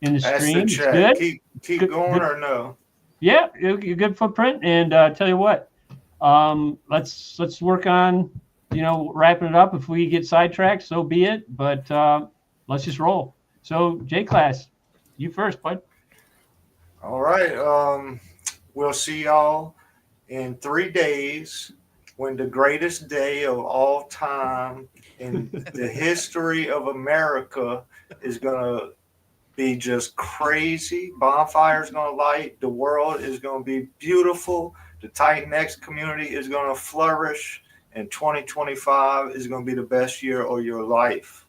Ask stream. the It's chat. good. Keep Good- going good. or no? Yeah, a good footprint. And tell you what, let's work on wrapping it up. If we get sidetracked, so be it. But let's just roll. So J Class, you first, bud. All right. We'll see y'all in 3 days when the greatest day of all time in the history of America is gonna be just crazy. Bonfire's gonna light. The world is gonna be beautiful. The TitanX community is gonna flourish. And 2025 is gonna be the best year of your life.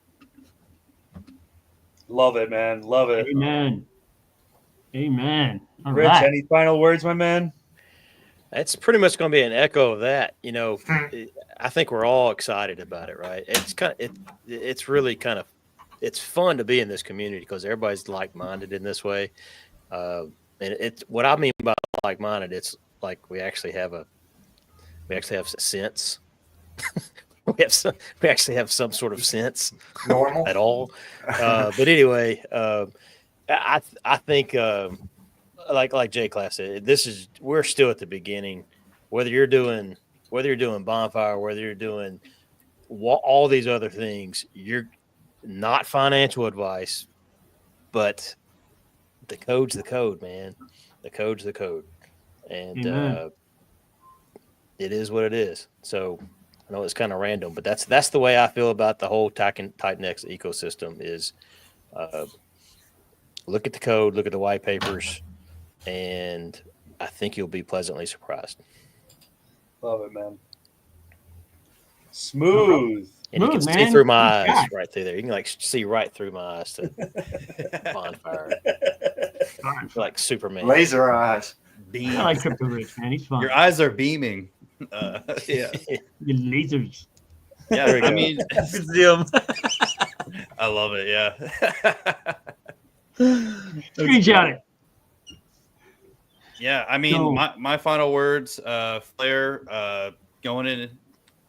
Love it, man. Love it. Amen. All Rich, right. any final words, my man? It's pretty much going to be an echo of that. Hmm. I think we're all excited about it, right? It's really kind of, it's fun to be in this community because everybody's like-minded in this way. And it's what I mean by like-minded. It's like we actually have sense. we actually have some sort of sense Normal. at all. But anyway, I think like J Class said, we're still at the beginning. Whether you're doing Bonfire, whether you're doing all these other things, you're not financial advice, but the code's the code, man. The code's the code, and it is what it is. So I know it's kind of random, but that's the way I feel about the whole TitanX ecosystem. Is look at the code, look at the white papers, and I think you'll be pleasantly surprised. Love it, man. Smooth. And you can Smooth, see man. through my Good eyes job. right through there. You can see right through my eyes to Bonfire. Like Superman. Laser eyes. Beam. I like Crypto Rich, man. He's fun. Your eyes are beaming. Yeah. Your lasers. Yeah. There we I go. mean, Zoom. I love it. Yeah. Screenshot it. Yeah, I mean, So- my final words, Flare, going in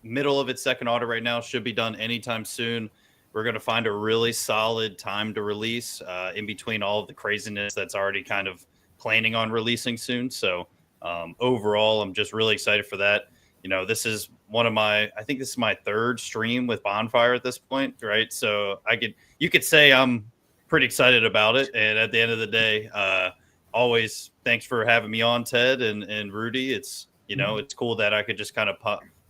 middle of its second audit right now, should be done anytime soon. We're going to find a really solid time to release in between all of the craziness that's already kind of planning on releasing soon. So overall, I'm just really excited for that. This is I think this is my third stream with Bonfire at this point, right? So you could say I'm pretty excited about it. And at the end of the day, always thanks for having me on, Ted and Rudy. It's it's cool that I could just kind of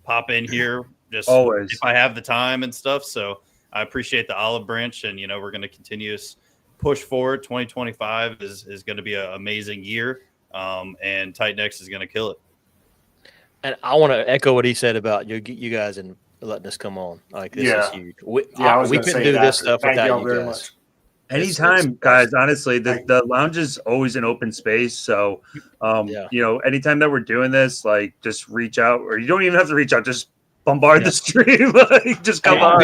pop in here just Always. if I have the time and stuff. So I appreciate the olive branch, and we're going to continue to push forward. 2025 is going to be an amazing year, and TitanX is going to kill it. And I want to echo what he said about you guys and letting us come on. Like this is huge. We I was we gonna couldn't say do that. this stuff Thank without y'all you very guys. much. Anytime, guys. Honestly, the lounge is always an open space. So, anytime that we're doing this, like, just reach out, or you don't even have to reach out. Just bombard the stream. Like, just come on.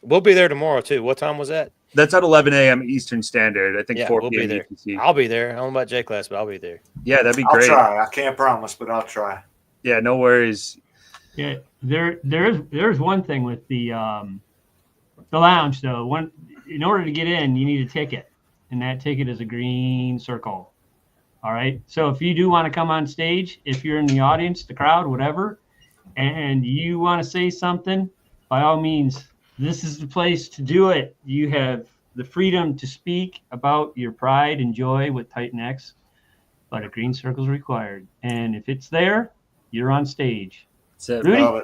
We'll be there tomorrow too. What time was that? That's at 11 a.m. Eastern Standard. I think 4 we'll p.m. be there. UTC. I'll be there. I don't know about J class, but I'll be there. Yeah, that'd be great. I'll try. I can't promise, but I'll try. Yeah, no worries. Yeah, there's one thing with the lounge though. In order to get in, you need a ticket, and that ticket is a green circle. All right. So if you do want to come on stage, if you're in the audience, the crowd, whatever, and you want to say something, by all means, this is the place to do it. You have the freedom to speak about your pride and joy with TitanX, but a green circle is required. And if it's there, you're on stage. That's it. Rudy,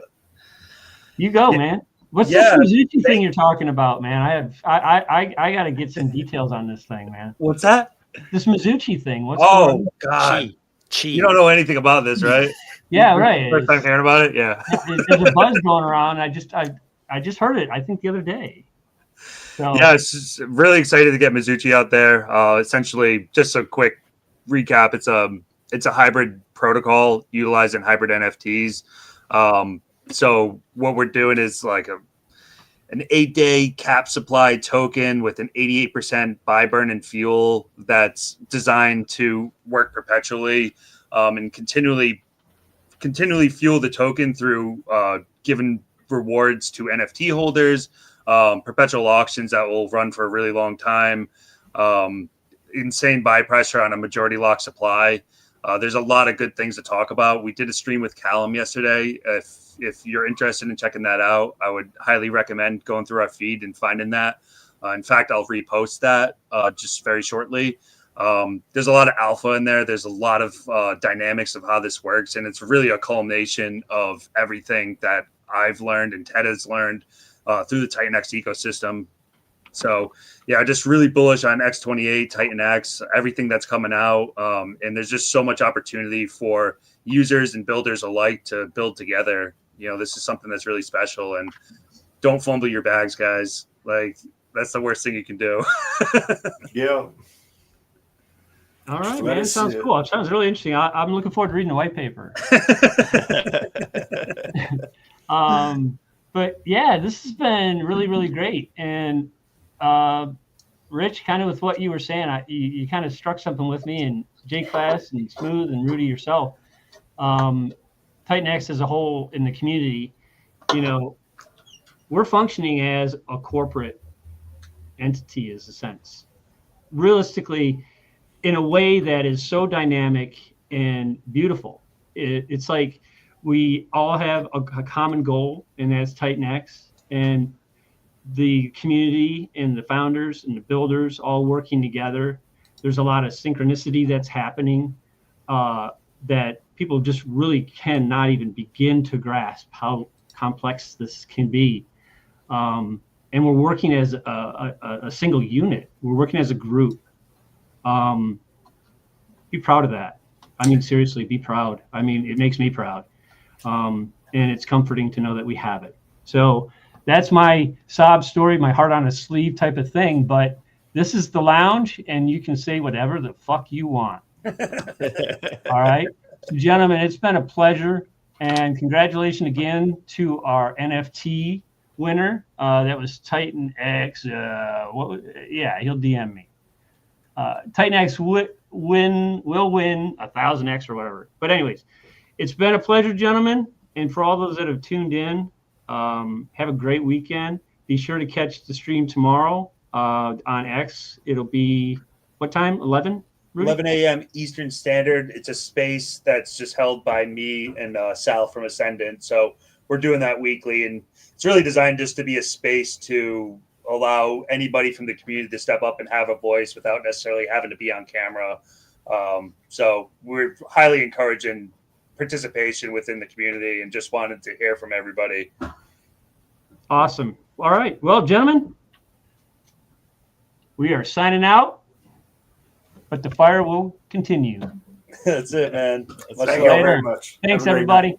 you go, man. What's this Mizuchi thing you're talking about, man? I got to get some details on this thing, man. What's that? This Mizuchi thing. What's God. Chi. You don't know anything about this, right? Yeah, right. First time hearing about it? Yeah. There's a buzz going around. I just heard it, I think, the other day. So, yeah, it's really excited to get Mizuchi out there. Essentially, just a quick recap. It's a hybrid protocol utilizing hybrid NFTs. So what we're doing is like an 8-day cap supply token with an 88% buy, burn, and fuel that's designed to work perpetually and continually fuel the token through giving rewards to NFT holders, perpetual auctions that will run for a really long time, insane buy pressure on a majority lock supply. There's a lot of good things to talk about. We did a stream with Callum yesterday. If you're interested in checking that out, I would highly recommend going through our feed and finding that. In fact, I'll repost that just very shortly. There's a lot of alpha in there. There's a lot of dynamics of how this works. And it's really a culmination of everything that I've learned and Ted has learned through the TitanX ecosystem. So, yeah, just really bullish on X28, TitanX, everything that's coming out. And there's just so much opportunity for users and builders alike to build together. This is something that's really special. And don't fumble your bags, guys. Like, that's the worst thing you can do. Yeah. All right, man. Sounds cool. It sounds really interesting. I'm looking forward to reading the white paper. But yeah, this has been really, really great. And Rich, kind of with what you were saying, you kind of struck something with me, and J Class and Smooth and Rudy yourself. TitanX as a whole in the community, we're functioning as a corporate entity, as a sense. Realistically, in a way that is so dynamic and beautiful. It's like we all have a common goal, and that's TitanX, and the community and the founders and the builders all working together. There's a lot of synchronicity that's happening that people just really cannot even begin to grasp how complex this can be. And we're working as a single unit. We're working as a group. Be proud of that. I mean, seriously, be proud. I mean, it makes me proud. And it's comforting to know that we have it. So that's my sob story, my heart on a sleeve type of thing. But this is the lounge, and you can say whatever the fuck you want. All right. Gentlemen, it's been a pleasure. And congratulations again to our NFT winner. That was TitanX. He'll DM me. TitanX will win 1,000X or whatever. But anyways, it's been a pleasure, gentlemen. And for all those that have tuned in, have a great weekend. Be sure to catch the stream tomorrow on X. It'll be, what time? 11? Rudy? 11 a.m. Eastern Standard. It's a space that's just held by me and Sal from Ascendant. So we're doing that weekly. And it's really designed just to be a space to allow anybody from the community to step up and have a voice without necessarily having to be on camera. So we're highly encouraging participation within the community and just wanted to hear from everybody. Awesome. All right. Well, gentlemen, we are signing out, but the fire will continue. That's it, man. Thank you all very much. Thanks, everybody.